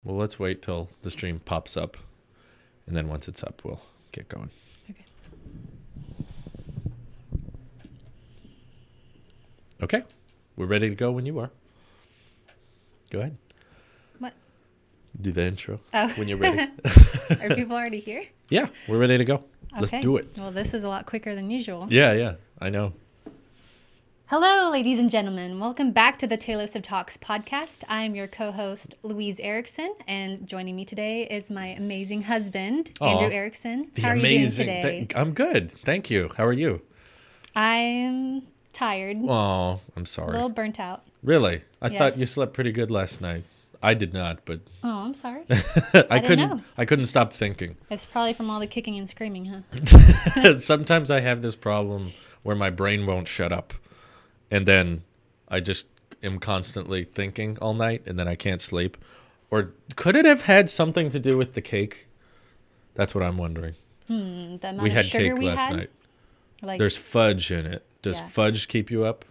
Well, let's wait till the stream pops up, and then once it's up, we'll get going. Okay. Okay. We're ready to go when you are. Go ahead. What? Do the intro Oh. when you're ready. Are people already here? Yeah, we're ready to go. Okay. Let's do it. Well, this is a lot quicker than usual. Yeah, I know. Hello, ladies and gentlemen. Welcome back to the Tailosive Talks podcast. I'm your co-host, Louise Erickson, and joining me today is my amazing husband, Andrew Erickson. How are you doing today? I'm good. Thank you. How are you? I'm tired. Oh, I'm A sorry. little burnt out. Really? I Yes. thought you slept pretty good last night. I did not, but Oh, I'm sorry. I didn't know. I couldn't stop thinking. It's probably from all the kicking and screaming, huh? Sometimes I have this problem where my brain won't shut up. And then I just am constantly thinking all night, and then I can't sleep. Or could it have had something to do with the cake? That's what I'm wondering. The amount We of had sugar cake we last had? night. Like, There's fudge in it. Does Yeah. fudge keep you up?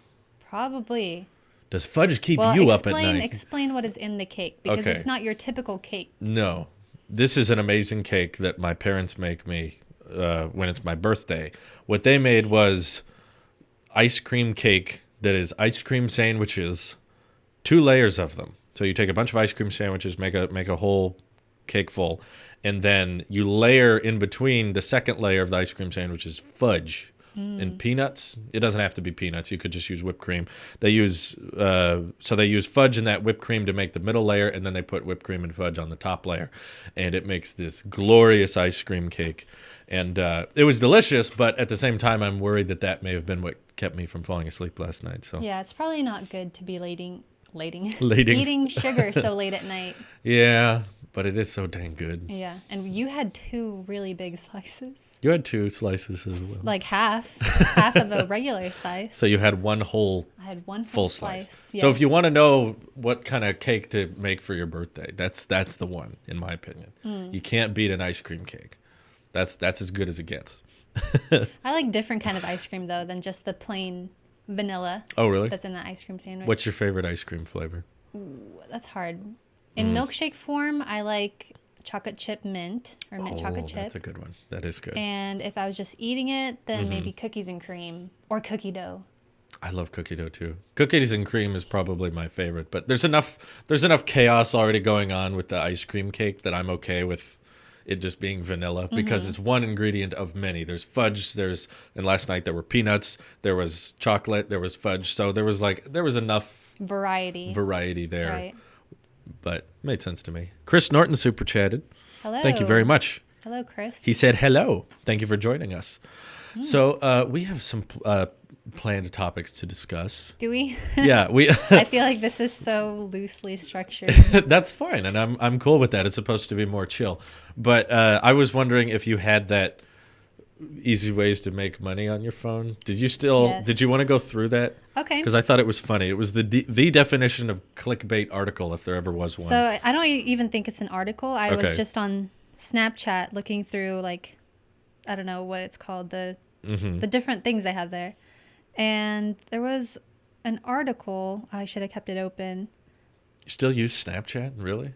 probably. Does fudge keep Well, you up at night? explain what is in the cake, because Okay. it's not your typical cake. No. This is an amazing cake that my parents make me when it's my birthday. What they made was ice cream cake that is ice cream sandwiches, 2 layers of them. So you take a bunch of ice cream sandwiches, make a whole cake full, and then you layer in between the second layer of the ice cream sandwiches fudge and peanuts. It doesn't have to be peanuts. You could just use whipped cream. They use fudge in that whipped cream to make the middle layer, and then they put whipped cream and fudge on the top layer, and it makes this glorious ice cream cake. And it was delicious, but at the same time, I'm worried that may have been what kept me from falling asleep last night. So Yeah, it's probably not good to be Lading. eating sugar so late at night. yeah, but it is so dang good. Yeah, and you had 2 really big slices, You had 2 slices as well. like half of a regular slice. So you had one whole I had one full full slice. Yes. So if you want to know what kind of cake to make for your birthday, that's the one, in my opinion. You can't beat an ice cream cake. That's as good as it gets. I like different kind of ice cream though than just the plain vanilla Oh, really? that's in the ice cream sandwich. What's your favorite ice cream flavor? That's hard. In milkshake form, I like chocolate chip mint or mint chocolate chip. That's a good one. That is good. And if I was just eating it, then maybe cookies and cream or cookie dough. I love cookie dough too. Cookies and cream is probably my favorite, but there's enough chaos already going on with the ice cream cake that I'm okay with it just being vanilla because it's one ingredient of many. There's fudge, and last night there were peanuts, there was chocolate, there was fudge. So there was enough Variety. there. Right. But made sense to me. Chris Norton super chatted. Hello. Thank you very much. Hello, Chris. He said hello. Thank you for joining us. So we have some planned topics to discuss. Do we? Yeah, we. I feel like this is so loosely structured. That's fine, and I'm cool with that. It's supposed to be more chill. But I was wondering if you had that easy ways to make money on your phone. Did you want to go through that? Okay. Because I thought it was funny. It was the definition of clickbait article, if there ever was one. So I don't even think it's an article. I Okay. was just on Snapchat looking through, like, I don't know what it's called, the different things they have there. And there was an article. I should have kept it open. You still use Snapchat? Really?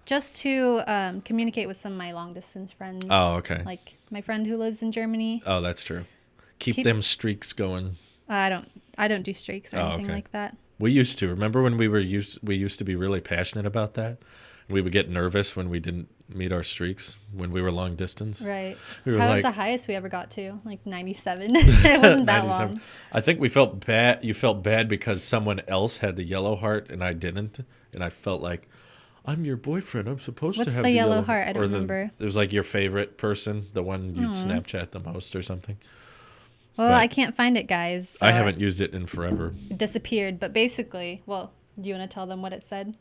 Just to communicate with some of my long distance friends. Oh, okay. Like my friend who lives in Germany. Oh, that's true. Keep Keep- them streaks going. I don't do streaks or anything okay. like that. We used to. Remember when we used to be really passionate about that? We would get nervous when we didn't meet our streaks when we were long distance. Right. We were How was like- the highest we ever got to? Like 97. It wasn't that 97. long. I think we felt bad. You felt bad because someone else had the yellow heart and I didn't, and I felt like I'm your boyfriend. I'm supposed What's to have the yellow heart? I don't or remember. It was like your favorite person, the one you'd Snapchat the most or something. Well, But I can't find it, guys. So I haven't used it in forever. It disappeared. But basically, well, do you want to tell them what it said?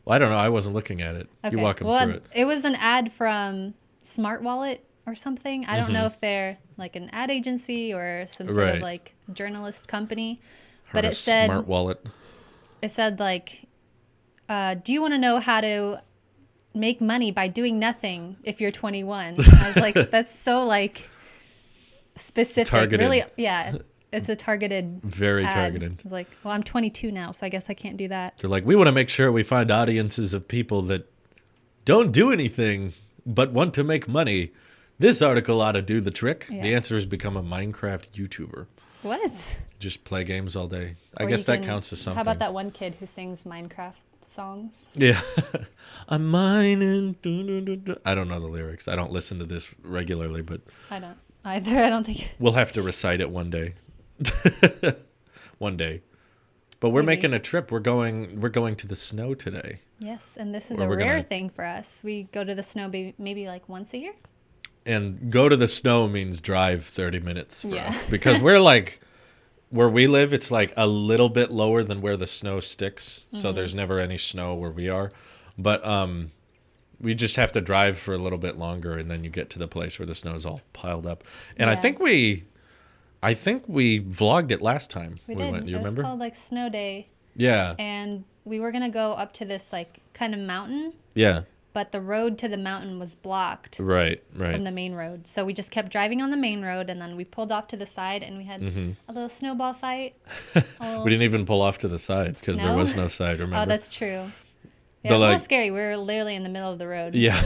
Well, I don't know. I wasn't looking at it. You walk them through it. It was an ad from Smart Wallet or something. I don't know if they're like an ad agency or some sort Right. of like journalist company. Heard But of it said Smart Wallet. like, do you want to know how to make money by doing nothing if you're 21? I was like, that's so like specific. Targeted. Really, yeah. It's a targeted Very ad. targeted. It's like, well, I'm 22 now, so I guess I can't do that. They're like, we want to make sure we find audiences of people that don't do anything but want to make money, this article ought to do the trick. Yeah. The answer is become a Minecraft YouTuber. What? Just play games all day. I Or guess you that can- counts as something. How about that one kid who sings Minecraft songs? Yeah. I'm mining. I don't know the lyrics. I don't listen to this regularly, but I don't either. I don't think. we'll have to recite it one day. One day. But we're Maybe. making a trip. We're going to the snow today. Yes, and this is Or a we're rare gonna- thing for us. We go to the snow maybe like once a year. And go to the snow means drive 30 minutes for Yeah. us. Because we're like, where we live, it's like a little bit lower than where the snow sticks. So there's never any snow where we are. But we just have to drive for a little bit longer, and then you get to the place where the snow's all piled up. And I Yeah. think we vlogged it last time We we did. went. You It was remember? called like Snow Day, Yeah. and we were gonna go up to this like kind of mountain, Yeah. but the road to the mountain was blocked Right. from the main road. So we just kept driving on the main road, and then we pulled off to the side, and we had a little snowball fight. We didn't even pull off to the side because there No? was no side. Remember? Oh, that's true. Yeah, The, it's a little like- scary. We were literally in the middle of the road. Yeah.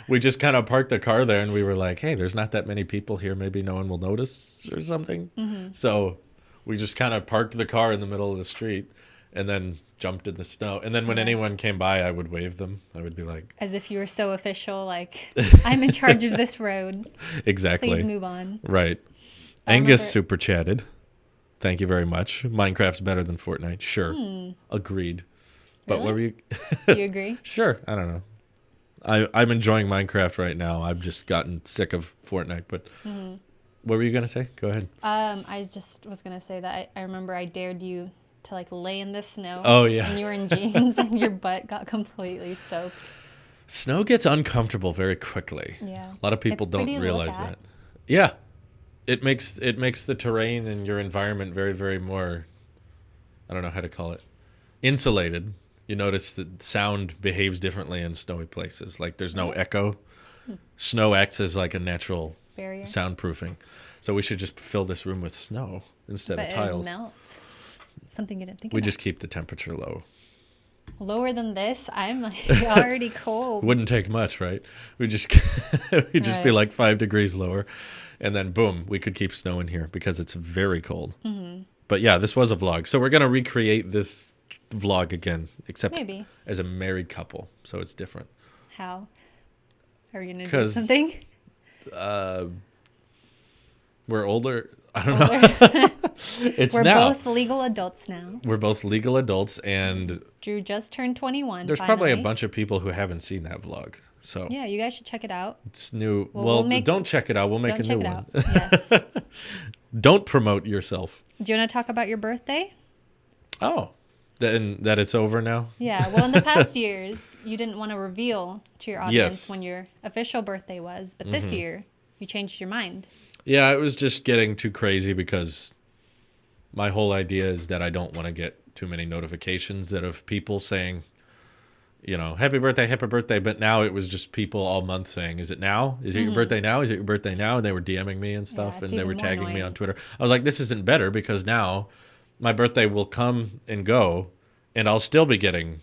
We just kind of parked the car there, and we were like, hey, there's not that many people here. Maybe no one will notice or something. So we just kind of parked the car in the middle of the street and then jumped in the snow. And then when Yeah. anyone came by, I would wave them. I would be like, As if you were so official, like, I'm in charge of this road. exactly. Please move on. Right. I Angus remember- super chatted. Thank you very much. Minecraft's better than Fortnite. Sure. Agreed. But what were Really? you? Do you agree? Sure. I don't know. I'm enjoying Minecraft right now. I've just gotten sick of Fortnite. But what were you going to say? Go ahead. I just was gonna say that I remember I dared you to like lay in the snow. Oh, yeah. And you were in jeans and your butt got completely soaked. Snow gets uncomfortable very quickly. Yeah. A lot of people It's don't pretty to look realize at. that. Yeah. It makes the terrain and your environment very, very more, I don't know how to call it, insulated. You notice that sound behaves differently in snowy places. Like there's no echo. Snow acts as like a natural Barrier. soundproofing. So we should just fill this room with snow instead But of it tiles. melt. Something you didn't think We about. just keep the temperature low. Lower than this, I'm like already cold. Wouldn't take much, right? We just we'd just be Right. like 5 degrees lower, and then boom, we could keep snow in here because it's very cold. But yeah, this was a vlog, so we're gonna recreate this vlog again, except Maybe. as a married couple, so it's different. How? Are we gonna do 'Cause- something? We're older. I don't know. Older? It's We're now. both legal adults now. We're both legal adults, and Drew just turned 21. there's probably a finally. bunch of people who haven't seen that vlog. So Yeah, you guys should check it out. it's new. Well, Well, we'll make- don't check it out. We'll make Don't a check new it one. out. Yes. Don't promote yourself. Do you want to talk about your birthday? Oh, then that it's over now. Yeah. Well, in the past years, you didn't want to reveal to your audience Yes. when your official birthday was, but this year you changed your mind. Yeah, it was just getting too crazy because my whole idea is that I don't want to get too many notifications that of people saying, you know, happy birthday. But now it was just people all month saying, is it now? Is it your birthday now? Is it your birthday now? And they were DMing me and stuff, it's and they were even more tagging me annoying. on Twitter. I was like, this isn't better because now my birthday will come and go, and I'll still be getting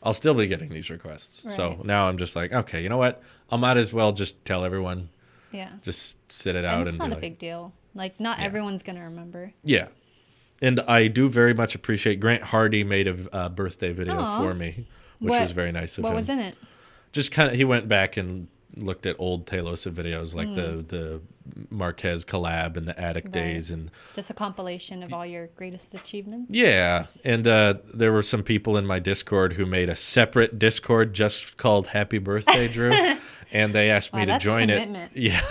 these requests. So Right. now I'm just like, okay, you know what? I might as well just tell everyone, Yeah. just sit it out And it's and not be a like, big deal. Like, not everyone's going to remember. yeah. And I do very much appreciate Grant Hardy made a birthday video Aw. for me, which What- was very nice of What him. was in it? Just kind of, he went back and looked at old Tailosive videos like Hmm. the Marquez collab and the Attic Right. days. And Just a compilation of all your greatest achievements? yeah. And there were some people in my Discord who made a separate Discord just called Happy Birthday, Drew. And they asked me Wow, to that's join commitment. it. Yeah.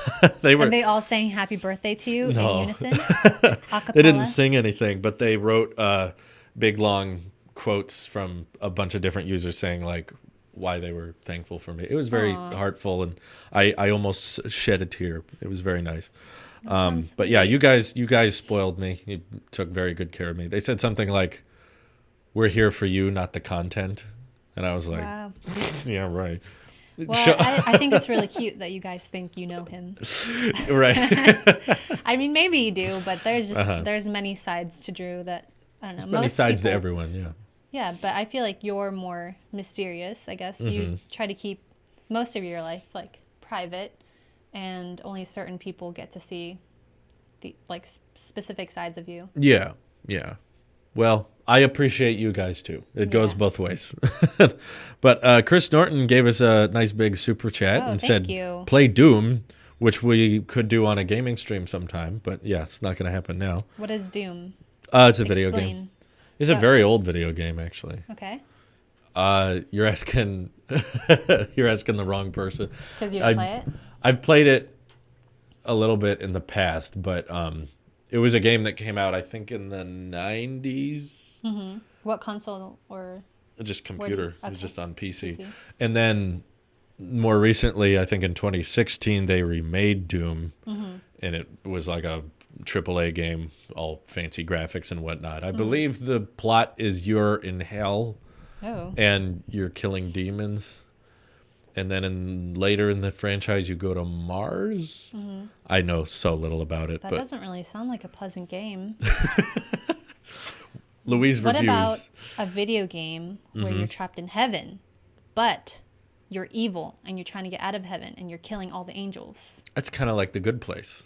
They were. And they all sang happy birthday to you No. in unison? Acapella? They didn't sing anything, but they wrote big long quotes from a bunch of different users saying like why they were thankful for me. It was very heartful, and I almost shed a tear. It was very nice. sounds But yeah, sweet. you guys spoiled me. You took very good care of me. They said something like, "We're here for you, not the content," and I was like, Wow. "Yeah, right." Well, I think it's really cute that you guys think you know him. Right. I mean, maybe you do, but there's just Uh-huh. there's many sides to Drew that I don't know. Many most sides to people- everyone. Yeah. Yeah, but I feel like you're more mysterious. I guess you try to keep most of your life like private, and only certain people get to see the like specific sides of you. Yeah, yeah. Well, I appreciate you guys too. It goes Yeah. both ways. But Chris Norton gave us a nice big super chat Oh, and thank said, you. "Play Doom," which we could do on a gaming stream sometime. But yeah, it's not going to happen now. What is Doom? It's a video game. Explain. It's a Oh, very old video game, actually. okay. You're asking, you're asking the wrong person. Because you didn't play it? I've played it a little bit in the past, but it was a game that came out, I think, in the 90s. Mm-hmm. What console or Just computer. It was okay. just on PC. PC? And then more recently, I think in 2016, they remade Doom, and it was like a AAA game, all fancy graphics and whatnot. I believe the plot is you're in hell Oh. and you're killing demons. And then later in the franchise, you go to Mars. I know so little about it, That but doesn't really sound like a pleasant game. Louise What reviews. about a video game where you're trapped in heaven, but you're evil and you're trying to get out of heaven and you're killing all the angels? That's kind of like The Good Place.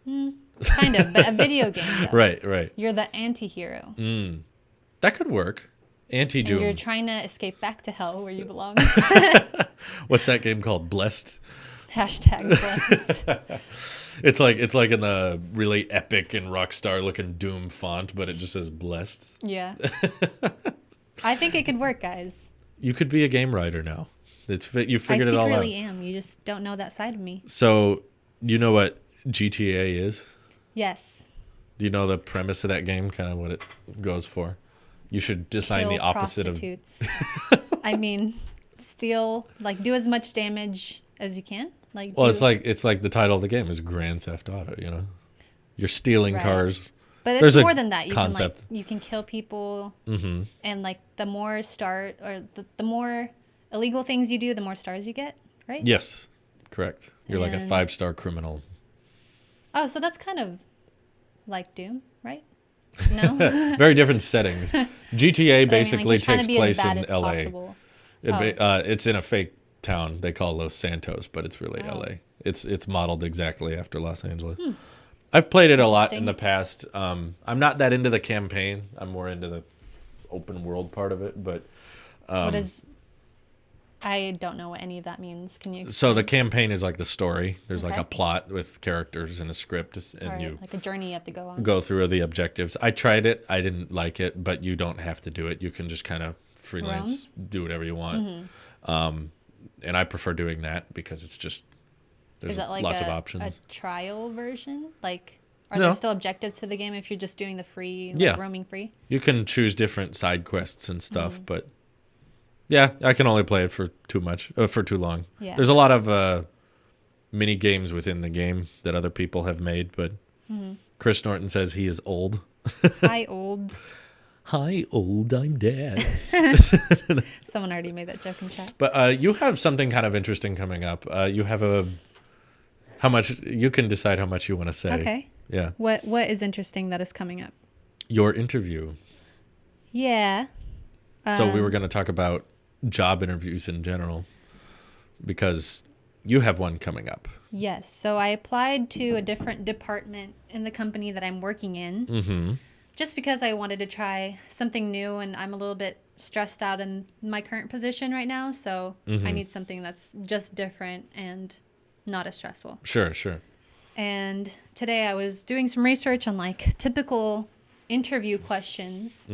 Kind of, but a video game, though. Right, right. You're the anti-hero. That could work. And Anti-Doom. you're trying to escape back to hell where you belong. What's that game called? Blessed? Hashtag blessed. It's like in the really epic and rock star looking Doom font, but it just says Blessed. Yeah. I think it could work, guys. You could be a game writer now. You I figured it all out. secretly am. You just don't know that side of me. So, you know what GTA is? Yes. Do you know the premise of that game? Kind of what it goes for? You should design the Kill opposite prostitutes. I mean, steal, like, do as much damage as you can. Like, Well, it's like the title of the game is Grand Theft Auto. You know, you're stealing Right. cars. but it's there's a more than that. You concept. can you can kill people, Mm-hmm. and like the more the more illegal things you do, the more stars you get, right? Yes, correct. You're like a And- 5-star criminal. Oh, so that's kind of like Doom, right? No. Very different settings. GTA But I mean, like, basically you're trying takes to be as place bad in as LA. possible. It's in a fake town they call Los Santos, but it's really Oh. LA. It's modeled exactly after Los Angeles. I've played it a lot in Interesting. the past. I'm not that into the campaign. I'm more into the open world part of it. But What is? I don't know what any of that means. Can you? so the campaign is like the story. There's like Okay. a plot with characters and a script, and Or you like a journey you have to go on. go through the objectives. I tried it. I didn't like it, but you don't have to do it. You can just kind of freelance, do whatever you want. Mm-hmm. And I prefer doing that because it's just there's Is that like lots a, of options. a trial version? Like, are No. there still objectives to the game if you're just doing the free, like, Yeah. roaming free? You can choose different side quests and stuff, Mm-hmm. but yeah, I can only play it for too long. Yeah. There's a lot of mini games within the game that other people have made, but Mm-hmm. Chris Norton says he is old. Hi, old. Hi, old. I'm dad. Someone already made that joke in chat. But you have something kind of interesting coming up. You have how much you can decide how much you want to say. Okay. Yeah. What is interesting that is coming up? Your interview. Yeah. So we were going to talk about job interviews in general because you have one coming up. Yes. So I applied to a different department in the company that I'm working in. Mm-hmm. Just because I wanted to try something new, and I'm a little bit stressed out in my current position right now, so I need something that's just different and not as stressful. Sure, sure. And today I was doing some research on like typical interview questions,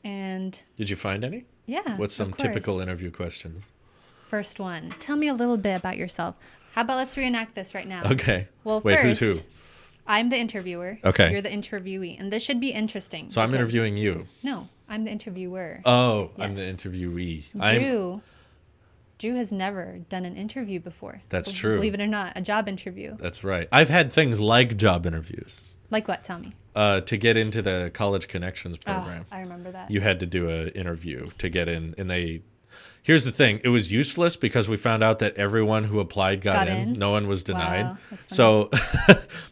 and Did you find any? yeah. What's some of course. typical interview questions? First one. Tell me a little bit about yourself. How about let's reenact this right now? Okay. Well, Wait, first, who's who? I'm the interviewer. Okay. You're the interviewee, and this should be interesting. So I'm because- interviewing you. No, I'm the interviewer. Oh, I'm the Yes. interviewee. Drew has never done an interview before. That's true. Believe it or not, a job interview. That's right. I've had things like job interviews. Like what? Tell me. To get into the College Connections program, Oh, I remember that. you had to do an interview to get in, and Here's the thing. It was useless because we found out that everyone who applied got in. No one was denied. Wow, that's So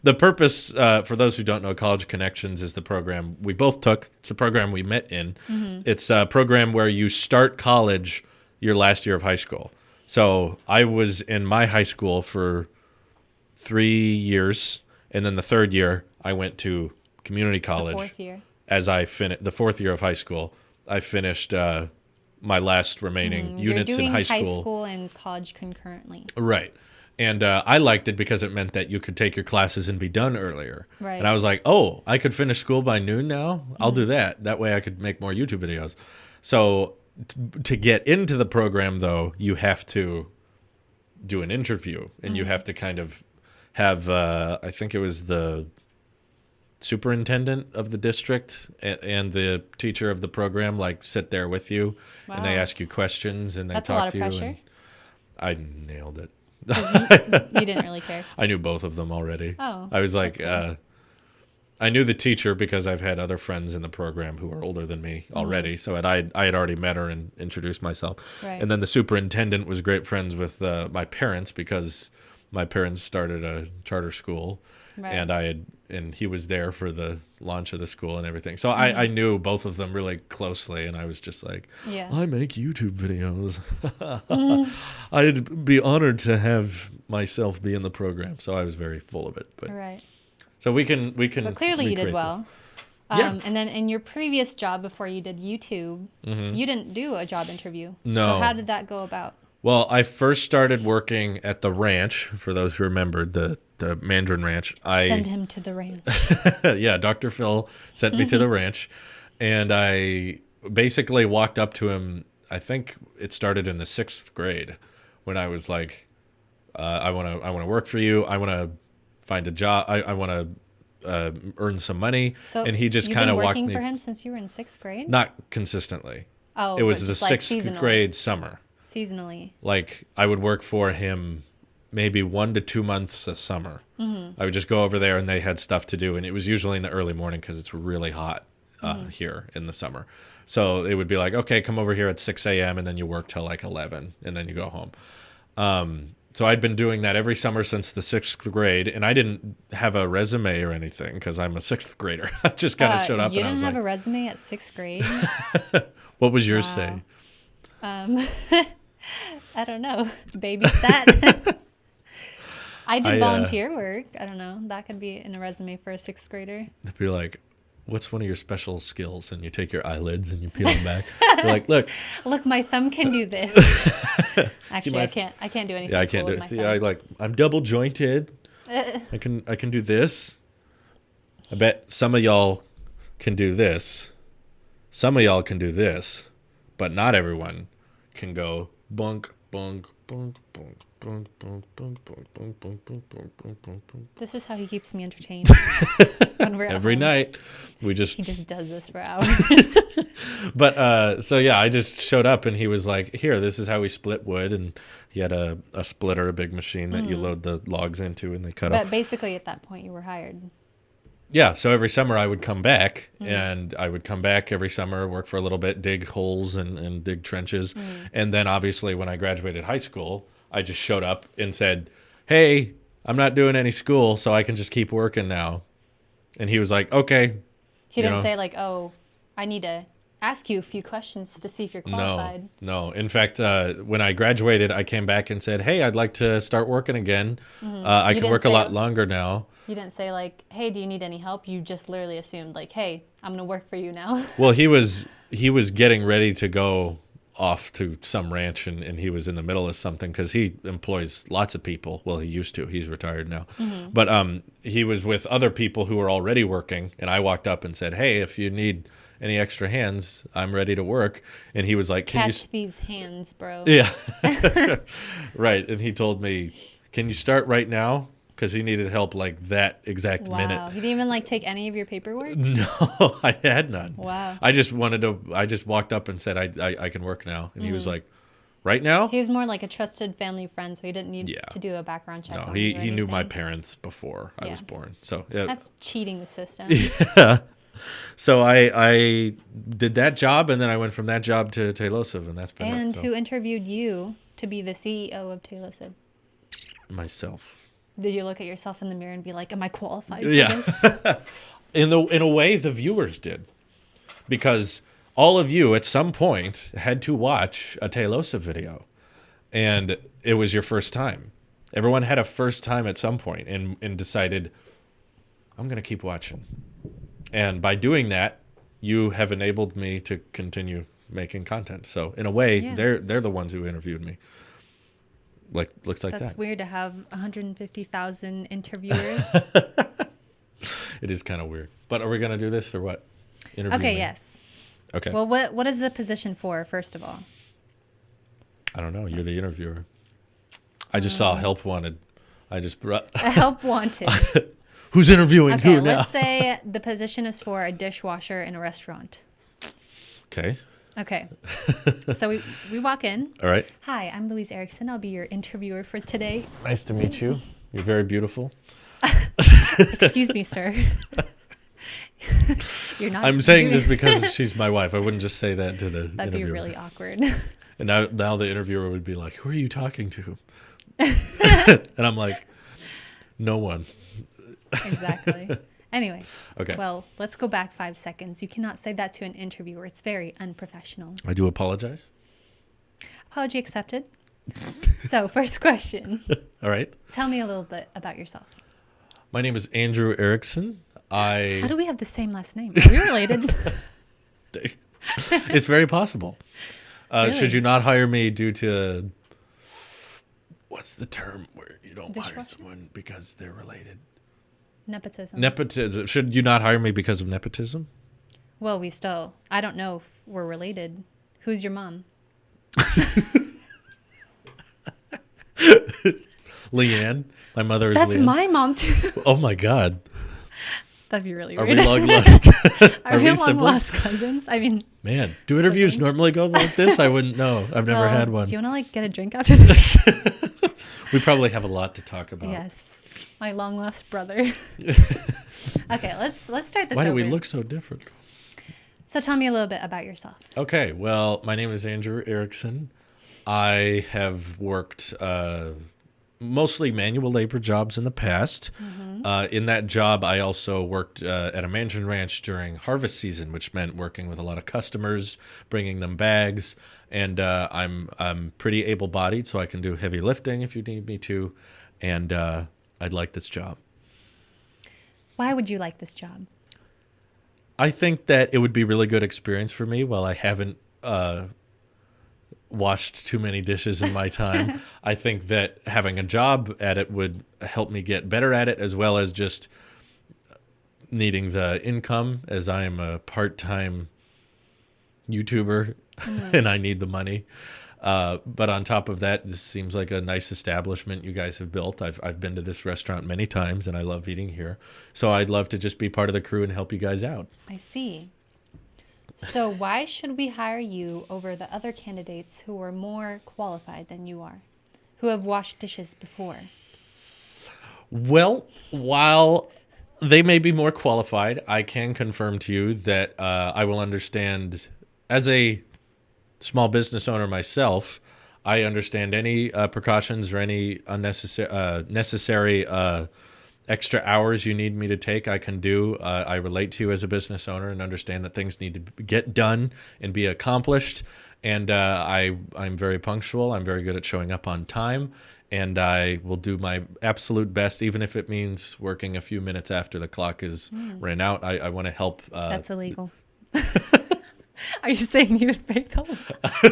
the purpose, for those who don't know, College Connections is the program we both took. It's a program we met in. It's a program where you start college your last year of high school. So I was in my high school for 3 years, and then the third year I went to community college. The fourth year. As I finished the fourth year of high school, I finished my last remaining units in high school. You're doing high school and college concurrently. Right. And I liked it because it meant that you could take your classes and be done earlier. Right. And I was like, oh, I could finish school by noon now? I'll do that. That way I could make more YouTube videos. So to get into the program, though, you have to do an interview. And you have to kind of have, I think it was the superintendent of the district and the teacher of the program like sit there with you. Wow. And they ask you questions and they That's talk to a lot you. of pressure. I nailed it. You didn't really care. I knew both of them already. Oh, I was like, I knew the teacher because I've had other friends in the program who are older than me already. So I had already met her and introduced myself. Right. And then the superintendent was great friends with my parents because my parents started a charter school. Right. And he was there for the launch of the school and everything. So I knew both of them really closely, and I was just like, Yeah. I make YouTube videos. I'd be honored to have myself be in the program. So I was very full of it. But Right. so we can. But clearly you did recreate well. Yeah. And then in your previous job before you did YouTube, you didn't do a job interview. No. So how did that go about? Well, I first started working at the ranch. For those who remembered the Mandarin Ranch, Send him to the ranch. yeah, Dr. Phil sent me to the ranch, and I basically walked up to him. I think it started in the 6th grade when I was like, I want to work for you. I want to find a job. I want to earn some money. So and he just you've kind been of walked working me for him since you were in 6th grade? not consistently. Oh, It was but the just, like, 6th seasonally. grade summer. Seasonally. Like I would work for him maybe 1 to 2 months a summer. I would just go over there and they had stuff to do. And it was usually in the early morning because it's really hot here in the summer. So it would be like, okay, come over here at 6 a.m. and then you work till like 11 and then you go home. So I'd been doing that every summer since the 6th grade. And I didn't have a resume or anything because I'm a 6th grader. I just kind of showed up You and I didn't was have like, a resume at 6th grade? what was yours Wow. say? I don't know. Babysat. I did I, volunteer work. I don't know. That could be in a resume for a 6th grader. They'd be like, what's one of your special skills? And you take your eyelids and you peel them back. You're like, look. Look, my thumb can do this. Actually, I can't do anything. Yeah, I can't cool do with it. my Yeah, I'm double jointed. I can do this. I bet some of y'all can do this. Some of y'all can do this, but not everyone can go bunk bunk bunk bunk bunk bunk bunk bunk bunk bunk bunk bunk bunk bunk. This is how he keeps me entertained. When we're at Every home. night, He just does this for hours. But so yeah, I just showed up and he was like, "Here, this is how we split wood." And he had a splitter, a big machine that you load the logs into, and they cut But up. basically, at that point, you were hired. Yeah, so every summer I would come back, and I would come back every summer, work for a little bit, dig holes and dig trenches. And then obviously when I graduated high school, I just showed up and said, "Hey, I'm not doing any school, so I can just keep working now." And he was like, "Okay." He You didn't know? say like, "Oh, I need to ask you a few questions to see if you're qualified." No. In fact, when I graduated, I came back and said, "Hey, I'd like to start working again. I You can work a didn't lot say- longer now." You didn't say like, "Hey, do you need any help?" You just literally assumed like, "Hey, I'm gonna work for you now." Well, he was getting ready to go off to some ranch, and he was in the middle of something because he employs lots of people. Well, he used to. He's retired now. But he was with other people who were already working, and I walked up and said, "Hey, if you need any extra hands, I'm ready to work." And he was like, "Can you?" Catch these hands, bro. Yeah, right. And he told me, "Can you start right now?" Because he needed help like that exact Wow. minute. He didn't even like take any of your paperwork? No, I had none. Wow. I just walked up and said, I can work now. And he was like, right now? He was more like a trusted family friend, so he didn't need Yeah. to do a background check No, on you or he knew my anything. parents before I Yeah. was born. So, yeah. That's cheating the system. Yeah. So I did that job, and then I went from that job to Tailosive, and that's been And it. So. who interviewed you to be the CEO of Tailosive? Myself. Did you look at yourself in the mirror and be like, "Am I qualified for Yeah. this?" In a way, the viewers did, because all of you at some point had to watch a Tailosive video, and it was your first time. Everyone had a first time at some point, and decided, I'm going to keep watching. And by doing that, you have enabled me to continue making content. So in a way, Yeah. they're the ones who interviewed me. Looks like That's that. weird to have 150,000 interviewers. It is kind of weird. But are we going to do this or what? Interview Okay, me. yes. Okay. Well, what is the position for, first of all? I don't know. You're the interviewer. I just saw help wanted. I just brought. A help wanted. Who's interviewing Okay, who now? let's say the position is for a dishwasher in a restaurant. Okay. Okay. So we walk in. All right. Hi, I'm Louise Erickson. I'll be your interviewer for today. Nice to meet you. You're very beautiful. Excuse me, sir. You're not. I'm saying doing- this because she's my wife. I wouldn't just say that to the That'd be interviewer. really awkward. And now the interviewer would be like, "Who are you talking to?" And I'm like, "No one." Exactly. Anyways. Okay. Well, let's go back 5 seconds. You cannot say that to an interviewer. It's very unprofessional. I do apologize. Apology accepted. So, first question. All right. Tell me a little bit about yourself. My name is Andrew Erickson. How do we have the same last name? Are we related? It's very possible. Really? Should you not hire me due to what's the term where you don't hire Dishwasher? someone because they're related? Nepotism. Nepotism. Should you not hire me because of nepotism? Well, I don't know if we're related. Who's your mom? Leanne. My mother is That's Leanne. my mom too. Oh my God. That'd be really Are weird. we long lost? Are we long siblings? lost cousins? I mean, Man, do interviews Sibling. normally go like this? I wouldn't know. I've never well, had one. Do you want to get a drink after this? We probably have a lot to talk about. Yes, my long lost brother. Okay, let's start this Why do over. we look so different? So tell me a little bit about yourself. Okay, well, my name is Andrew Erickson. I have worked mostly manual labor jobs in the past. In that job, I also worked at a mansion ranch during harvest season, which meant working with a lot of customers, bringing them bags. And I'm pretty able-bodied, so I can do heavy lifting if you need me to. And I'd like this job. Why would you like this job? I think that it would be a really good experience for me. While I haven't washed too many dishes in my time, I think that having a job at it would help me get better at it, as well as just needing the income, as I am a part-time YouTuber and I need the money. But on top of that, this seems like a nice establishment you guys have built. I've been to this restaurant many times, and I love eating here. So I'd love to just be part of the crew and help you guys out. I see. So why should we hire you over the other candidates who are more qualified than you are, who have washed dishes before? Well, while they may be more qualified, I can confirm to you that I will understand, as a small business owner myself, I understand any precautions or any necessary extra hours you need me to take, I can do. I relate to you as a business owner and understand that things need to get done and be accomplished. And I'm very punctual. I'm very good at showing up on time. And I will do my absolute best, even if it means working a few minutes after the clock is ran out. I want to help. That's illegal. Are you saying you would break the law?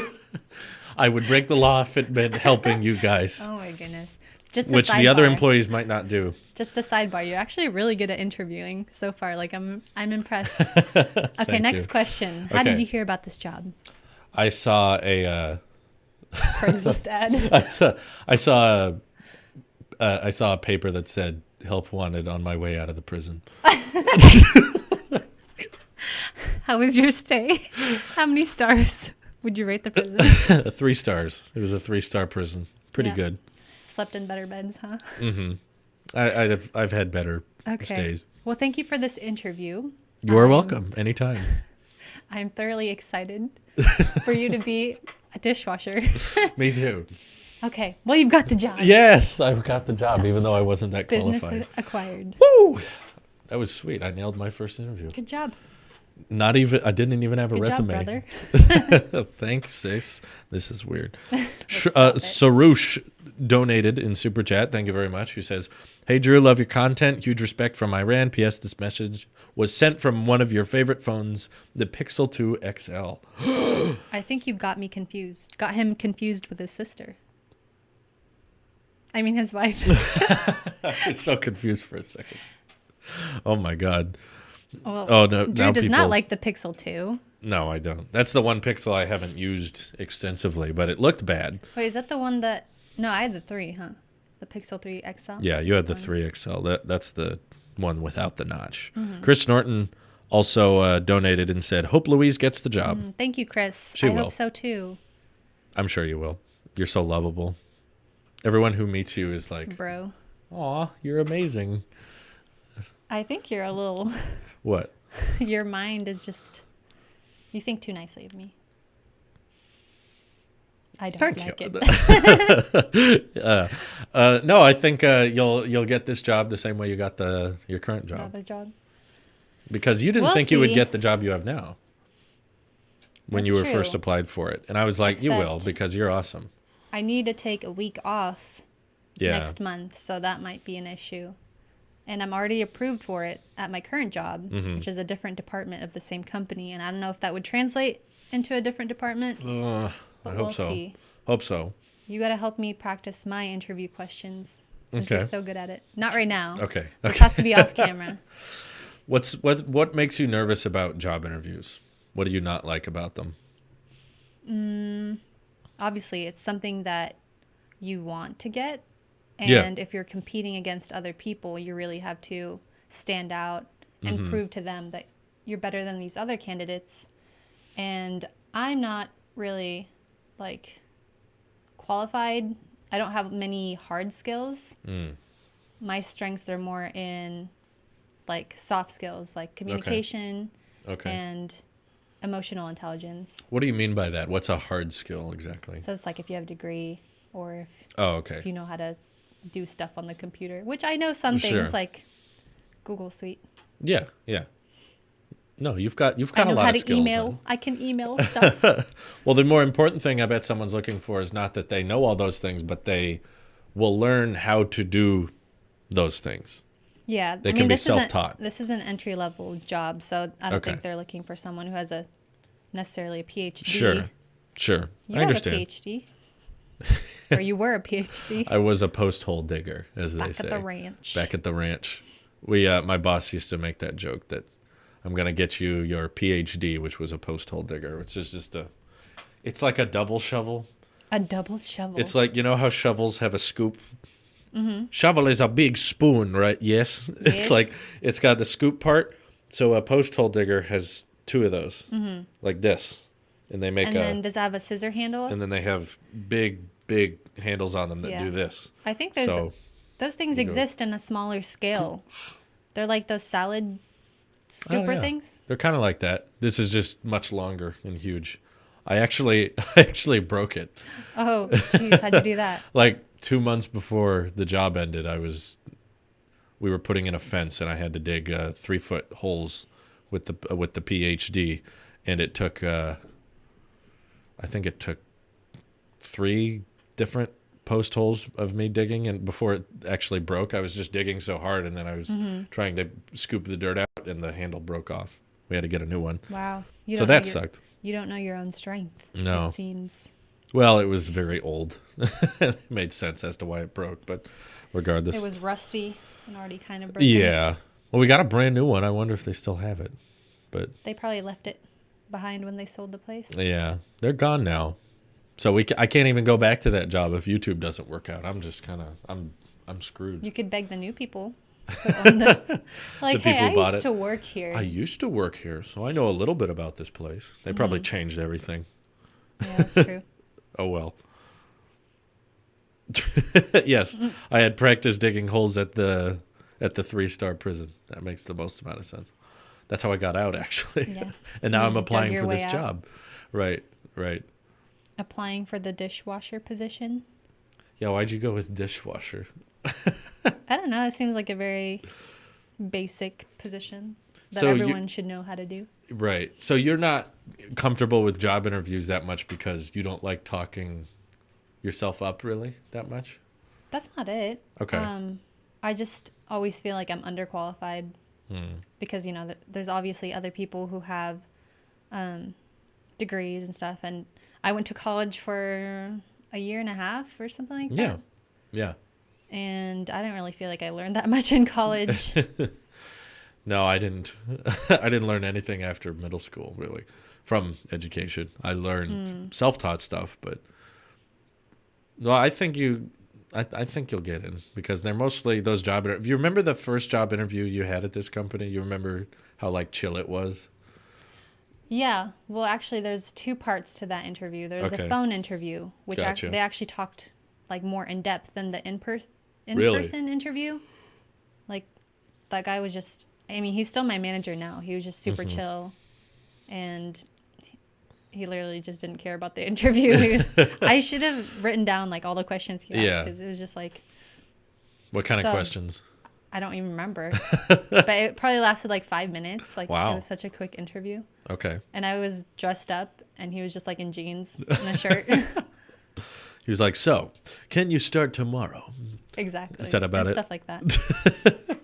I would break the law if it meant helping you guys, Oh my goodness. Just a which the other sidebar. employees might not do. Just a sidebar. You're actually really good at interviewing so far. Like I'm impressed. Okay, Thank next you. question. How did Okay. you hear about this job? I saw a. Craigslist ad. I saw a paper that said "Help Wanted" on my way out of the prison. How was your stay? How many stars would you rate the prison? 3 stars. It was a 3-star prison. Pretty Yeah. good. Slept in better beds, huh? I've had better Okay. stays. Well, thank you for this interview. You're welcome. Anytime. I'm thoroughly excited for you to be a dishwasher. Me too. Okay. Well, you've got the job. Yes, I got the job, even though I wasn't that Business qualified. acquired. Woo! That was sweet. I nailed my first interview. Good job. I didn't even have a Good job, resume. brother. Thanks, sis. This is weird. Stop it. Sarush donated in Super Chat. Thank you very much. Who says, "Hey, Drew, love your content. Huge respect from Iran. P.S. This message was sent from one of your favorite phones, the Pixel 2 XL." I think you've got me confused. Got him confused with his sister. I mean, his wife. I was so confused for a second. Oh, my God. Well, Oh, no. Drew now does people... not like the Pixel 2. No, I don't. That's the one Pixel I haven't used extensively, but it looked bad. Wait, is that the one that... No, I had the 3, huh? The Pixel 3 XL? Yeah, you had the 3 XL. That's the one without the notch. Chris Norton also donated and said, "Hope Louise gets the job." Thank you, Chris. She I will. hope so, too. I'm sure you will. You're so lovable. Everyone who meets you is like, Bro. "Aw, you're amazing." I think you're a little... What? Your mind is just... You think too nicely of me. I don't Thank like you. it. No, I think you'll get this job the same way you got your current job, Another job. because you didn't We'll think you would see. get the job you have now when That's you were true. first applied for it, and I was like, "You will, Except- because you're awesome." I need to take a week off Yeah. next month, so that might be an issue. And I'm already approved for it at my current job, which is a different department of the same company. And I don't know if that would translate into a different department, I but hope we'll so. see. Hope so. You got to help me practice my interview questions since Okay. you're so good at it. Not right now. Okay. This has to be off camera. What makes you nervous about job interviews? What do you not like about them? Obviously, it's something that you want to get. Yeah. And if you're competing against other people, you really have to stand out and prove to them that you're better than these other candidates. And I'm not really like qualified. I don't have many hard skills. My strengths are more in like soft skills, like communication Okay. and emotional intelligence. What do you mean by that? What's a hard skill exactly? So it's like if you have a degree or Oh, if okay. you know how to do stuff on the computer, which I know some Sure. things like Google Suite. Yeah. No, you've got I a know lot how of to skills. email. I can email stuff. Well, the more important thing I bet someone's looking for is not that they know all those things, but they will learn how to do those things. Yeah, They can be self-taught. This is an entry level job, so I don't Okay. think they're looking for someone who has necessarily a PhD. Sure. You I have understand. a PhD, or you were a PhD. I was a post hole digger, as they Back say. at the ranch. Back at the ranch. We, my boss used to make that joke that I'm gonna get you your PhD, which was a post hole digger. It's just it's like a double shovel. A double shovel. It's like, you know how shovels have a scoop? Shovel is a big spoon, right? Yes. It's Yes. like, it's got the scoop part. So a post hole digger has two of those, like this. And they make and then does it have a scissor handle? and then they have big handles on them that Yeah. do this. I think So those things you know- exist in a smaller scale. They're like those salad scooper yeah. things. They're kind of like that. This is just much longer and huge. I actually broke it. Oh, jeez, how'd you do that? Like 2 months before the job ended, we were putting in a fence, and I had to dig 3-foot holes with the PhD, and it took I think it took 3 different post holes of me digging, and before it actually broke, I was just digging so hard, and then I was trying to scoop the dirt out, and the handle broke off. We had to get a new one. Wow. So that sucked. You don't know your own strength. No. It seems. Well, it was very old. It made sense as to why it broke, but regardless. It was rusty and already kind of broken. Yeah. Well, we got a brand new one. I wonder if they still have it. But They probably left it behind when they sold the place. yeah, they're gone now. So I can't even go back to that job if YouTube doesn't work out. I'm just kind of I'm screwed. You could beg the new people. Who own like, The hey, people I bought used it. to work here. I used to work here, so I know a little bit about this place. They probably changed everything. Yeah, that's true. Oh well. Yes, I had practiced digging holes at the 3-star prison. That makes the most amount of sense. That's how I got out, actually. Yeah. And You now I'm just dug applying your for way this out. job. Right, right. Applying for the dishwasher position. Yeah, why'd you go with dishwasher? I don't know. It seems like a very basic position that So everyone should know how to do. right. So you're not comfortable with job interviews that much because you don't like talking yourself up really that much? That's not it. Okay. I just always feel like I'm underqualified because, there's obviously other people who have degrees and stuff. And I went to college for a year and a half or something like Yeah. that. Yeah. And I didn't really feel like I learned that much in college. No, I didn't. I didn't learn anything after middle school, really, from education. I learned self-taught stuff, but no, I think you'll get in because they're mostly those job. If you remember the first job interview you had at this company, you remember how like chill it was. Yeah. Well, actually, there's two parts to that interview. There's Okay. a phone interview, which Gotcha. they actually talked like more in depth than the in-person Really? interview. Like that guy was just, I mean, he's still my manager now. He was just super chill. And he literally just didn't care about the interview. I should have written down like all the questions he asked Yeah. because it was just like, What kind of So- questions? I don't even remember. But it probably lasted like 5 minutes. Like Wow. it was such a quick interview. Okay. And I was dressed up and he was just like in jeans and a shirt. He was like, "So, can you start tomorrow?" Exactly. Is that about and it? Stuff like that.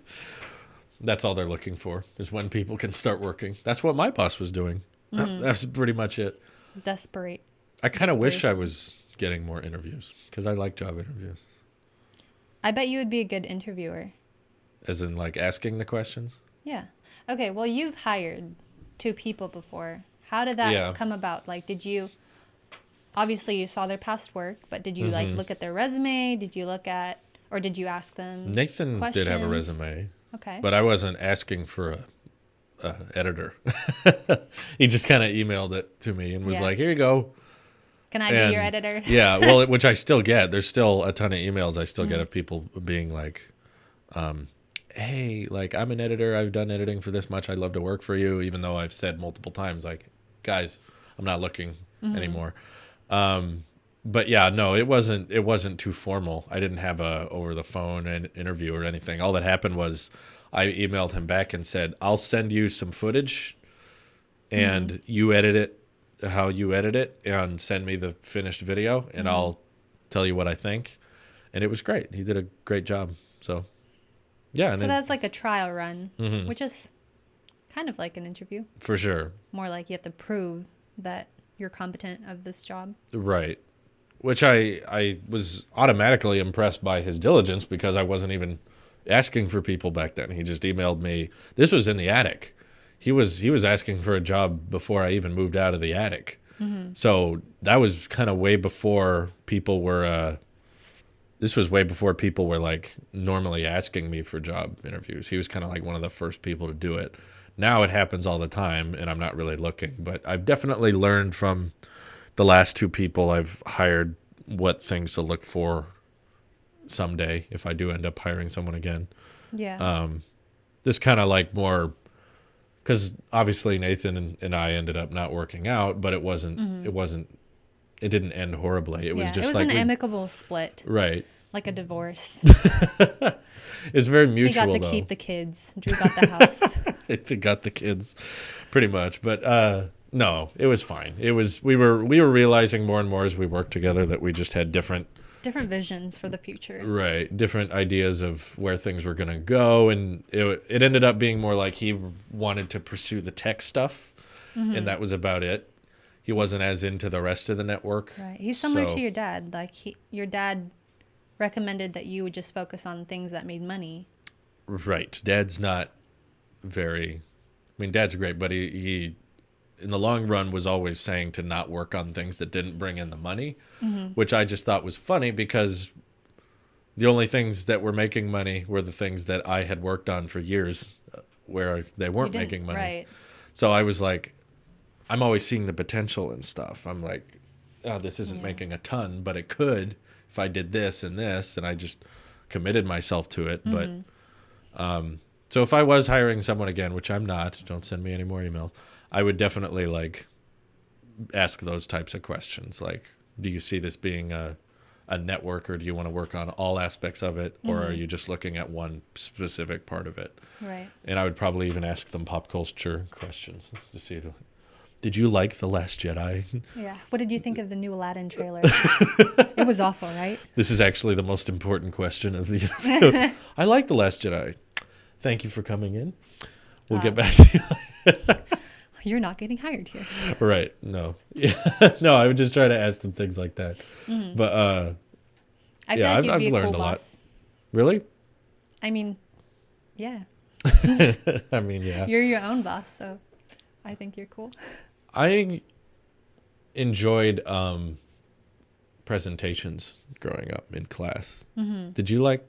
That's all they're looking for is when people can start working. That's what my boss was doing. That's pretty much it. Desperate. I kind of wish I Desperation. was getting more interviews because I like job interviews. I bet you would be a good interviewer. As in, like, asking the questions? Yeah. Okay. Well, you've hired 2 people before. How did that Yeah. come about? Like, obviously you saw their past work, but did you like look at their resume? Did you look at, or did you ask them? Nathan did have a questions? resume, Okay. but I wasn't asking for a editor. He just kind of emailed it to me and was Yeah. like, "Here you go." Can I be your editor? Yeah, well, which I still get. There's still a ton of emails I still get of people being like, hey, like, I'm an editor. I've done editing for this much. I'd love to work for you, even though I've said multiple times, like, guys, I'm not looking anymore. But yeah, no, it wasn't too formal. I didn't have a over the phone an interview or anything. All that happened was I emailed him back and said, I'll send you some footage and you edit it how you edit it and send me the finished video and I'll tell you what I think. And it was great. He did a great job. So yeah. And So then, that's like a trial run, which is kind of like an interview. for sure. More like you have to prove that you're competent of this job. Right. Which I was automatically impressed by his diligence because I wasn't even asking for people back then. He just emailed me. This was in the attic. He was asking for a job before I even moved out of the attic. So that was kind of way before people were this was way before people were like normally asking me for job interviews. He was kind of like one of the first people to do it. Now it happens all the time and I'm not really looking, but I've definitely learned from the last 2 people I've hired what things to look for someday if I do end up hiring someone again. Yeah. This kind of like more because obviously Nathan and I ended up not working out, but it didn't end horribly. It was yeah. just It was like an amicable split, right. like a divorce. It's very He mutual. got to though. keep the kids. Drew got the house. They got the kids, pretty much. But no, it was fine. It was we were realizing more and more as we worked together that we just had different visions for the future. different ideas of where things were going to go, and it ended up being more like he wanted to pursue the tech stuff, and that was about it. He wasn't as into the rest of the network. Right. He's similar So- to your dad. Like your dad recommended that you would just focus on things that made money. Right. Dad's not very. I mean, Dad's great, but he in the long run was always saying to not work on things that didn't bring in the money, which I just thought was funny because the only things that were making money were the things that I had worked on for years where they You weren't didn't- making money. Right. So I was like, I'm always seeing the potential in stuff. I'm like, oh, this isn't Yeah. making a ton, but it could if I did this and this, and I just committed myself to it. But So if I was hiring someone again, which I'm not, don't send me any more emails, I would definitely like ask those types of questions. Like, do you see this being a network, or do you want to work on all aspects of it, or are you just looking at one specific part of it? Right. And I would probably even ask them pop culture questions to see, did you like The Last Jedi? Yeah. What did you think of the new Aladdin trailer? It was awful, right? This is actually the most important question of the interview. I like The Last Jedi. Thank you for coming in. We'll get back to you. You're not getting hired here. Right. No. Yeah. No, I would just try to ask them things like that. But I feel like you'd be a learned cool a lot. boss. Really? I mean, yeah. I mean, yeah. You're your own boss, so I think you're cool. I enjoyed presentations growing up in class. Did you like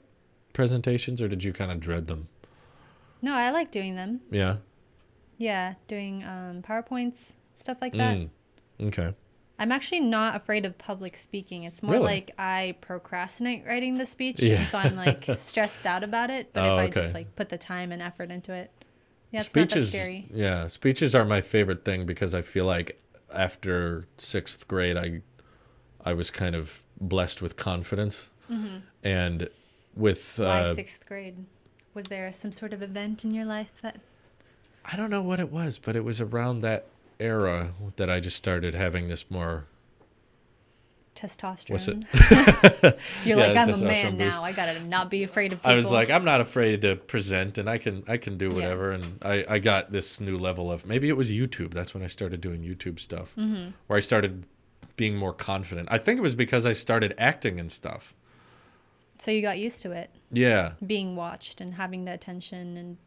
presentations, or did you kind of dread them? No, I like doing them. Yeah. Yeah, doing PowerPoints, stuff like that. Okay. I'm actually not afraid of public speaking. It's more Really? like I procrastinate writing the speech, Yeah. and so I'm like stressed out about it. But if I just okay. like put the time and effort into it, yeah, it's Speeches, not that scary. yeah, speeches are my favorite thing because I feel like after 6th grade, I was kind of blessed with confidence, and with Why 6th grade? Was there some sort of event in your life that? I don't know what it was, but it was around that era that I just started having this more Testosterone. What's it? You're Yeah, like, I'm a testosterone man boost. now. I gotta not be afraid of people. I was like, I'm not afraid to present, and I can do Yeah. whatever. And I got this new level of, maybe it was YouTube. That's when I started doing YouTube stuff, where I started being more confident. I think it was because I started acting and stuff. So you got used to it, Yeah, being watched and having the attention and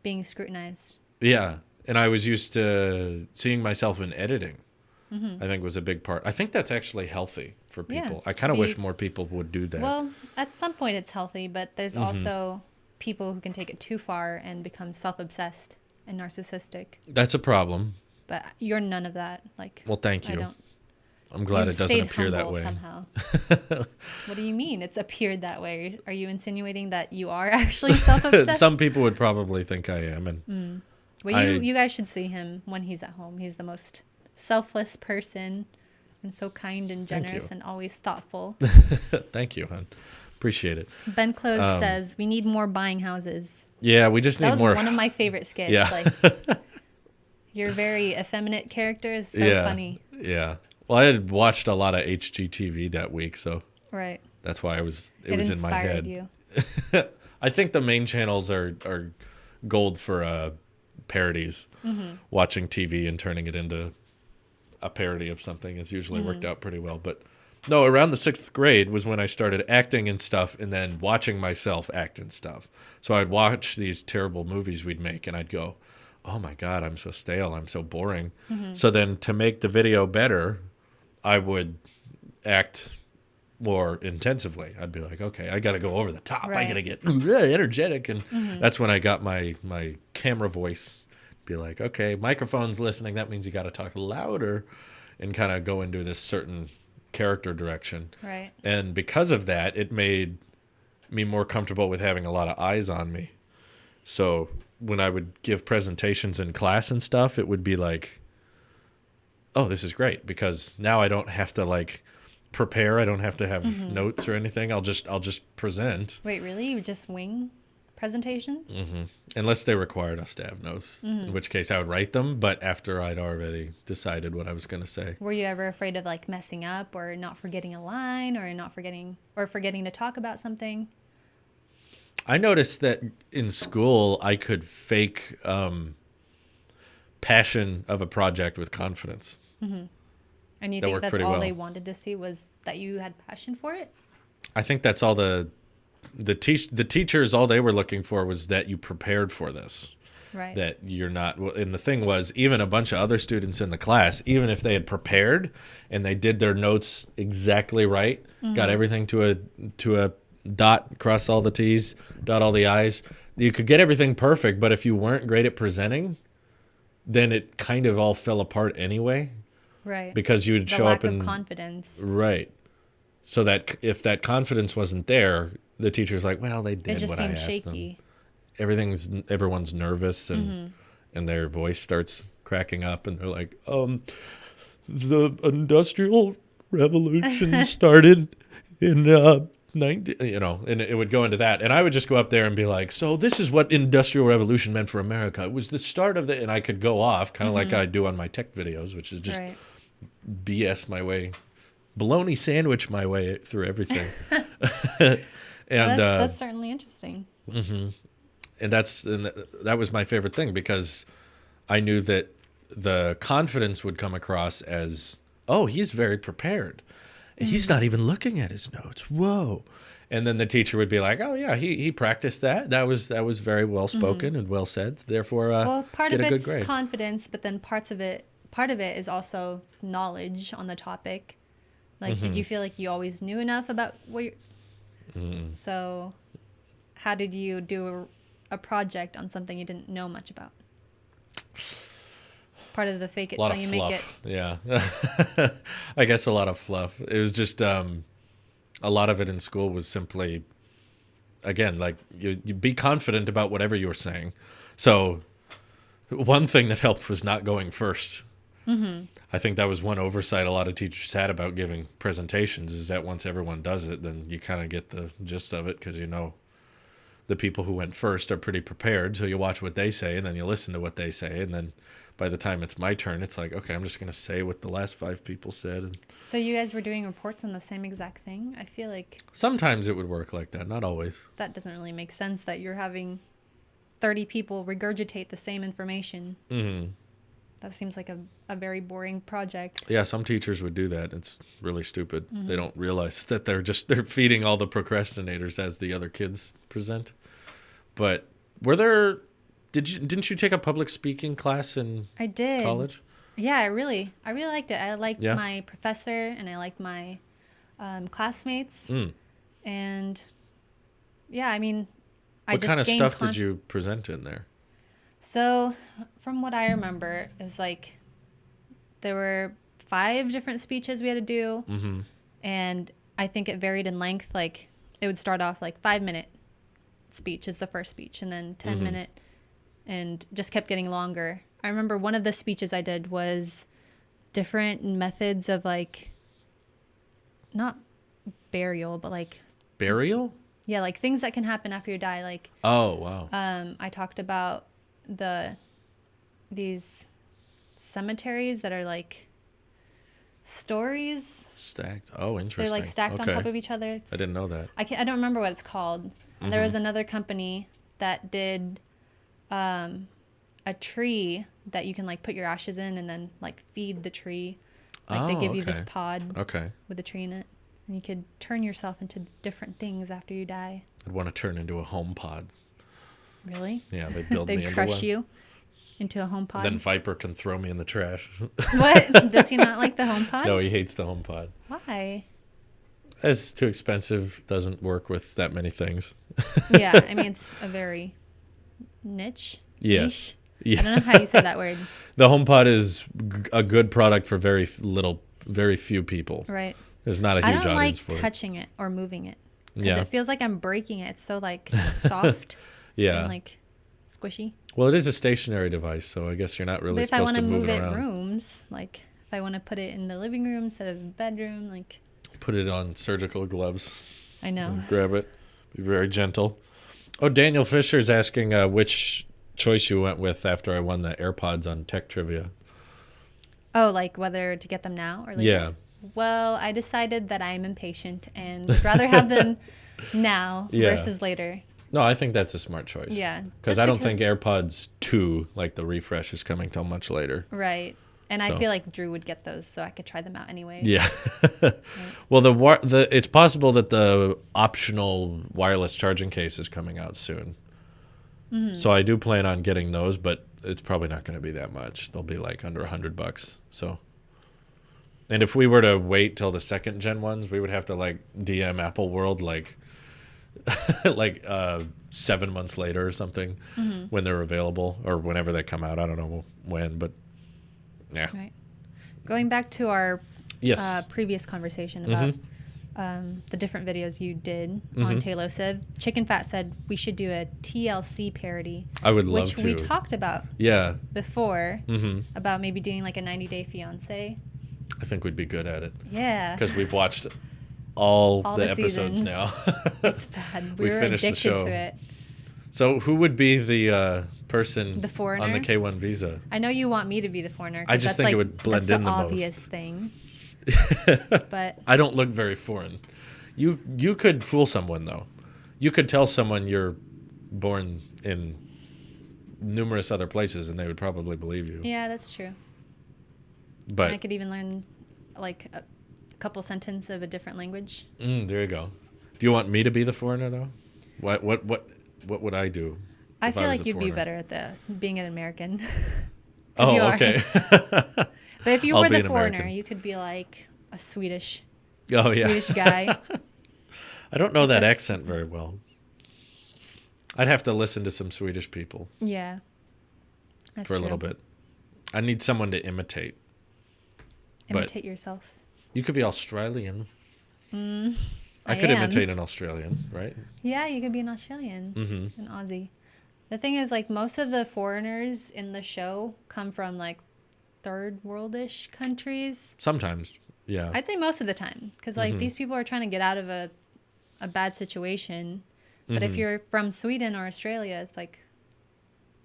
being scrutinized. yeah. And I was used to seeing myself in editing. I think was a big part. I think that's actually healthy for Yeah, people. I to kind of be- wish more people would do that. Well, at some point it's healthy, but there's also people who can take it too far and become self-obsessed and narcissistic. That's a problem. But you're none of that. Like, Well, thank I you. don't. I'm glad You've it doesn't stayed appear that humble way. somehow. What do you mean? It's appeared that way. Are you insinuating that you are actually self-obsessed? Some people would probably think I am, and Well, you guys should see him when he's at home. He's the most selfless person and so kind and Thank generous you. and always thoughtful. thank you, hon. Appreciate it. Ben Close says, we need more buying houses. Yeah, we just That need was more. one of my favorite skits. Yeah. Like, your very effeminate character is so yeah, funny. yeah. Well, I had watched a lot of HGTV that week, so Right. that's why it was in my inspired head. you. I think the main channels are gold for parodies. Watching TV and turning it into a parody of something has usually worked out pretty well. But no, around the 6th grade was when I started acting and stuff, and then watching myself act and stuff. So I'd watch these terrible movies we'd make, and I'd go, oh my God, I'm so stale. I'm so boring. So then to make the video better, I would act more intensively. I'd be like, okay, I got to go over the top. I Right. got to get energetic. And that's when I got my camera voice. Be like, okay, microphone's listening. That means you got to talk louder and kind of go into this certain character direction. Right. And because of that, it made me more comfortable with having a lot of eyes on me. So when I would give presentations in class and stuff, it would be like, oh, this is great, because now I don't have to like prepare. I don't have to have notes or anything. I'll just present. Wait, really? You just wing presentations? Unless they required us to have notes, in which case I would write them, but after I'd already decided what I was going to say. Were you ever afraid of like messing up or not forgetting a line or forgetting to talk about something? I noticed that in school I could fake passion of a project with confidence. And you That think worked that's pretty all well. they wanted to see was that you had passion for it? I think that's all the teachers, all they were looking for was that you prepared for this. Right. That you're not, and the thing was, even a bunch of other students in the class, even if they had prepared and they did their notes exactly right, got everything to a dot, cross all the T's, dot all the I's, you could get everything perfect, but if you weren't great at presenting, then it kind of all fell apart anyway, Right. because you'd the show lack up and of confidence. right. So that if that confidence wasn't there, the teacher's like, well, they It did just what I seemed asked shaky. everyone's nervous and their voice starts cracking up and they're like, the Industrial Revolution started in 19, and it would go into that. And I would just go up there and be like, so this is what Industrial Revolution meant for America. It was the start of and I could go off kind of like I do on my tech videos, which is just BS my way, bologna sandwich my way through everything. And that's certainly interesting. And that was my favorite thing because I knew that the confidence would come across as, oh, he's very prepared. He's not even looking at his notes. Whoa. And then the teacher would be like, oh, yeah, he practiced that. That was very well spoken and well said. Therefore, part get of a good it's grade. confidence, but then part of it is also knowledge on the topic. Like, did you feel like you always knew enough about what you're... So how did you do a project on something you didn't know much about? Part of the fake it till you make it. Yeah. I guess a lot of fluff. It was just a lot of it in school was simply, again, like you be confident about whatever you were saying. So one thing that helped was not going first. I think that was one oversight a lot of teachers had about giving presentations, is that once everyone does it, then you kind of get the gist of it because the people who went first are pretty prepared. So you watch what they say and then you listen to what they say. And then by the time it's my turn, it's like, okay, I'm just going to say what the last 5 people said. So you guys were doing reports on the same exact thing? I feel like sometimes it would work like that, not always. That doesn't really make sense that you're having 30 people regurgitate the same information. That seems like a very boring project. Yeah, some teachers would do that. It's really stupid. They don't realize that they're feeding all the procrastinators as the other kids present. But didn't you take a public speaking class in I did. college? Yeah, I really liked it. I liked my professor and I liked my classmates. And yeah, I mean, what kind of stuff did you present in there? So from what I remember, it was like there were 5 different speeches we had to do. And I think it varied in length. Like it would start off like 5-minute speech is the first speech, and then 10-minute, and just kept getting longer. I remember one of the speeches I did was different methods of like, not burial, but like burial. Yeah, like things that can happen after you die. Like, oh wow. I talked about these cemeteries that are like stories stacked. Oh, interesting. They're like stacked on top of each other. I didn't know that. I don't remember what it's called. There was another company that did a tree that you can like put your ashes in and then like feed the tree. Like they give you this pod with a tree in it, and you could turn yourself into different things after you die. I'd want to turn into a home pod. Really? Yeah, they'd build me into one. They'd crush you into a home pod. Then Viper can throw me in the trash. What? Does he not like the home pod? No, he hates the home pod. Why? It's too expensive. Doesn't work with that many things. Yeah, I mean, it's a very niche. Yes. Niche? Yeah. I don't know how you say that word. The HomePod is a good product for very few people. Right. There's not a huge audience for it. I don't like touching it or moving it. Because it feels like I'm breaking it. It's so like soft. Yeah. And like squishy. Well, it is a stationary device, so I guess you're not really supposed to move it around. If I want to move it rooms, like if I want to put it in the living room instead of the bedroom, like. Put it on surgical gloves. I know. Grab it. Be very gentle. Oh, Daniel Fisher's asking which choice you went with after I won the AirPods on Tech Trivia. Oh, like whether to get them now or later? Yeah. Well, I decided that I'm impatient and would rather have them now versus later. No, I think that's a smart choice. Yeah. Because I don't think AirPods 2, like the refresh, is coming till much later. Right. And I feel like Drew would get those, so I could try them out anyway. Yeah. Well, it's possible that the optional wireless charging case is coming out soon. Mm-hmm. So I do plan on getting those, but it's probably not going to be that much. They'll be like under $100. So, and if we were to wait till the second gen ones, we would have to like DM Apple World like 7 months later or something when they're available, or whenever they come out. I don't know when, but. Yeah. Right. Going back to our previous conversation the different videos you did on Tailosive. Chicken Fat said we should do a TLC parody. I would love to. Which we talked about before, about maybe doing like a 90-Day Fiancé. I think we'd be good at it. Yeah. Because we've watched all the episodes seasons. now. It's bad. We were finished the addicted show. to it. So who would be the person The foreigner? on the K1 visa? I know you want me to be the foreigner. I just think it would blend in the most. That's the obvious thing. But I don't look very foreign. You could fool someone, though. You could tell someone you're born in numerous other places, and they would probably believe you. yeah, that's true. But And I could even learn like a couple sentences of a different language. there you go. Do you want me to be the foreigner, though? What would I do? I if feel was like a you'd be foreigner? better at being an American. 'Cause Oh, you are. okay. But if you I'll were be the an foreigner, American. you could be like a Swedish Swedish guy. I don't know that That's- accent very well. I'd have to listen to some Swedish people Yeah. That's for a true. little bit. I need someone to imitate. Imitate yourself. You could be Australian. I I could am. imitate an Australian, right? Yeah, you could be an Australian, Mm-hmm. an Aussie. The thing is, like, most of the foreigners in the show come from like third worldish countries. Sometimes, yeah. I'd say most of the time, because like these people are trying to get out of a bad situation. But if you're from Sweden or Australia, it's like,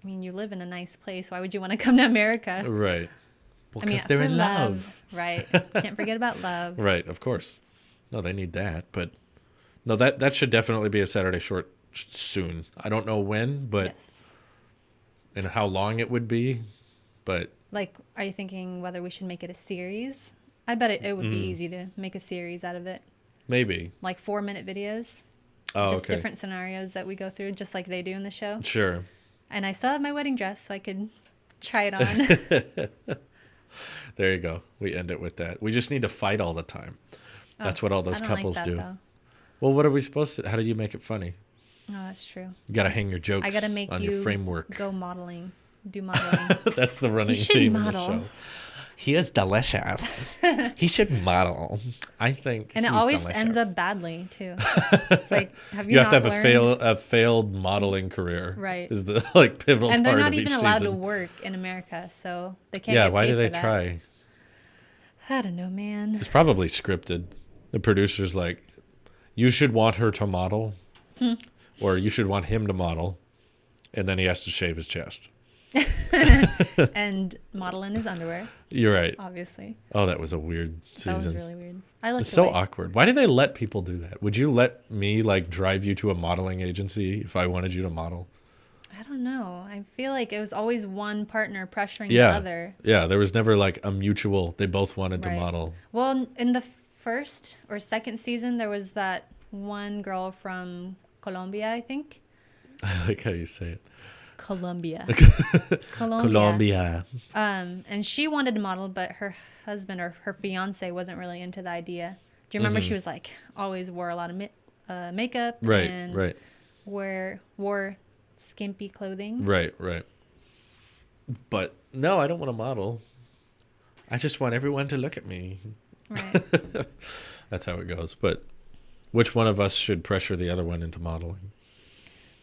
I mean, you live in a nice place. Why would you want to come to America? Right. Well, I mean, because they're for in love. Right. Can't forget about love. Right, of course. No, they need that. But no, that should definitely be a Saturday short soon. I don't know when, but Yes. and how long it would be. But Like, are you thinking whether we should make it a series? I bet it would be easy to make a series out of it. maybe. Like 4-minute videos. Oh, Just okay. different scenarios that we go through, just like they do in the show. Sure. And I still have my wedding dress, so I could try it on. There you go. We end it with that. We just need to fight all the time. That's what all those I don't couples like that, do. Though. Well, what are we supposed to? How do you make it funny? Oh, that's true. You got to hang your jokes I gotta make on you your framework. go modeling, do modeling. That's the running should theme model. of the show. He is delicious. He should model. I think. And it he's always delicious. ends up badly too. It's like, have you, You have to not have learned? a failed modeling career. Right. Is the like pivotal And they're part not of even each allowed to season. work in America, so they can't. Yeah. get Why paid do they for that. try? I don't know, man. It's probably scripted. The producer's like, you should want her to model, or you should want him to model, and then he has to shave his chest. And model in his underwear, You're right. obviously. Oh, that was a weird season. That was really weird. I looked It's so away. awkward. Why do they let people do that? Would you let me like drive you to a modeling agency if I wanted you to model? I don't know. I feel like it was always one partner pressuring the Yeah. other. Yeah, there was never like a mutual, they both wanted to Right. model. Well, in the first or second season, there was that one girl from Colombia, I think. I like how you say it. Colombia. Colombia. And she wanted to model, but her husband or her fiance wasn't really into the idea. Do you remember she was like always wore a lot of makeup Right, and right, wore skimpy clothing? right. But no, I don't want to model. I just want everyone to look at me. Right. That's how it goes. But which one of us should pressure the other one into modeling?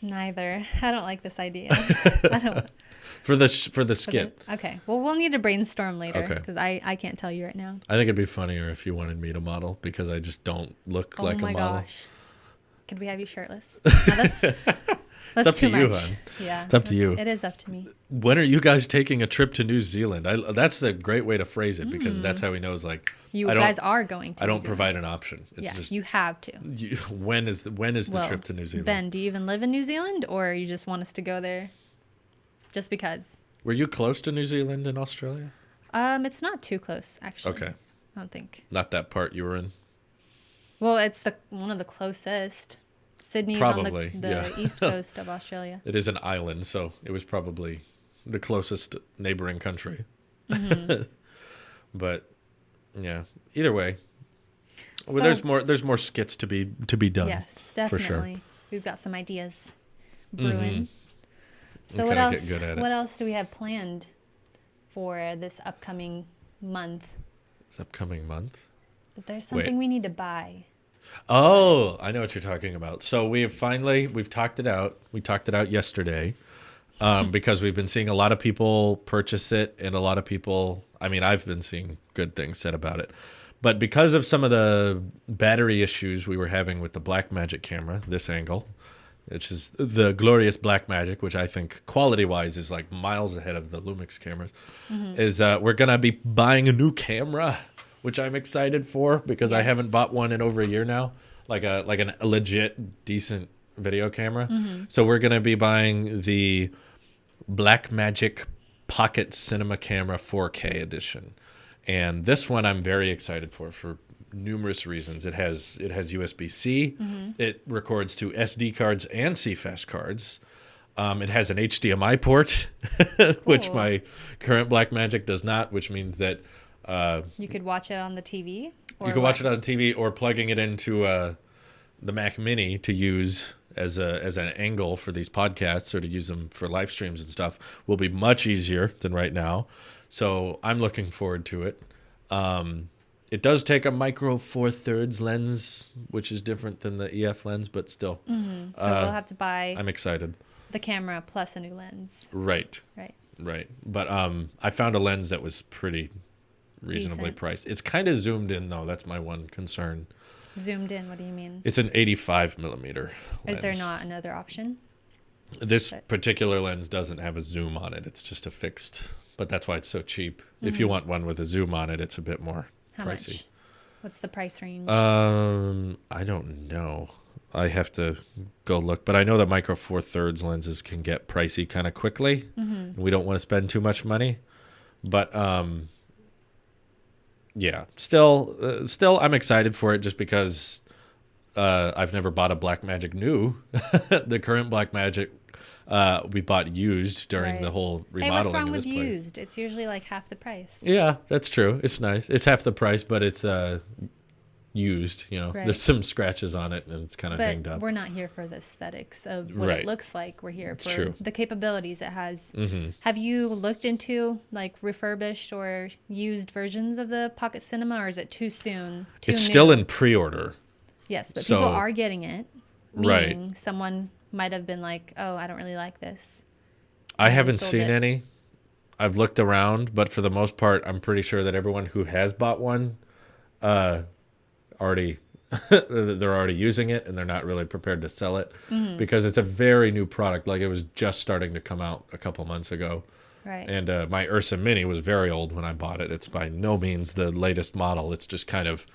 Neither. I don't like this idea. I don't. For the skit. Okay. Well, we'll need to brainstorm later Okay. because I can't tell you right now. I think it'd be funnier if you wanted me to model because I just don't look Oh like my a model. gosh. Could we have you shirtless? No, that's up too to you, much. hon. Yeah. It's up to you. It is up to me. When are you guys taking a trip to New Zealand? That's a great way to phrase it because that's how he knows like You I don't, guys are going to I New don't Zealand. provide an option. It's Yeah, just you have to. when is the Well, trip to New Zealand? Ben, do you even live in New Zealand or you just want us to go there just because? Were you close to New Zealand and Australia? It's not too close, actually. Okay. I don't think. Not that part you were in. Well, it's one of the closest. Sydney's Probably, on the yeah. east coast of Australia. It is an island, so it was probably the closest neighboring country. Mm-hmm. But yeah, either way, well, So- there's more skits to be done. Yes, for definitely. sure. We've got some ideas brewing. So We what kinda else? get good at it. What else do we have planned for this upcoming month? This upcoming month. There's something we need to buy. Oh, I know what you're talking about. So we've talked it out. We talked it out yesterday because we've been seeing a lot of people purchase it and a lot of people, I mean, I've been seeing good things said about it. But because of some of the battery issues we were having with the Blackmagic camera, this angle, which is the glorious Blackmagic, which I think quality-wise is like miles ahead of the Lumix cameras, is we're going to be buying a new camera, which I'm excited for because I haven't bought one in over a year now, like a legit decent video camera. So we're going to be buying the Blackmagic Pocket Cinema Camera 4K edition. And this one I'm very excited for numerous reasons. It has USB-C. It records to SD cards and CFast cards. It has an HDMI port, which my current Blackmagic does not, which means that you could watch it on the TV? You can watch it on TV, or plugging it into the Mac Mini to use as an angle for these podcasts, or to use them for live streams and stuff, will be much easier than right now. So I'm looking forward to it. It does take a micro four thirds lens, which is different than the EF lens, but still. So we'll have to buy I'm excited. the camera plus a new lens. Right. But I found a lens that was pretty reasonably priced. It's kind of zoomed in, though. That's my one concern. Zoomed in, what do you mean? It's an 85 millimeter lens. Is there not another option? This particular lens doesn't have a zoom on it. It's just a fixed, but that's why it's so cheap. If you want one with a zoom on it, it's a bit more How pricey. much? What's the price range? I don't know. I have to go look, but I know that micro four thirds lenses can get pricey kind of quickly. We don't want to spend too much money, but yeah, still I'm excited for it just because I've never bought a Blackmagic new. The current Blackmagic we bought used during the whole remodeling. Hey, what's wrong of with this place. used? It's usually like half the price. Yeah, that's true. It's nice. It's half the price, but it's used. You know, there's some scratches on it, and it's kind of hanged up. But we're not here for the aesthetics of what it looks like. We're here for the capabilities it has. Have you looked into like refurbished or used versions of the Pocket Cinema, or is it too soon? It's still in pre-order. Yes, but people are getting it. Meaning someone might have been like, "Oh, I don't really like this." I haven't seen any. I've looked around, but for the most part, I'm pretty sure that everyone who has bought one already they're already using it, and they're not really prepared to sell it because it's a very new product. Like, it was just starting to come out a couple months ago. Right. And my Ursa Mini was very old when I bought it. It's by no means the latest model. It's just kind of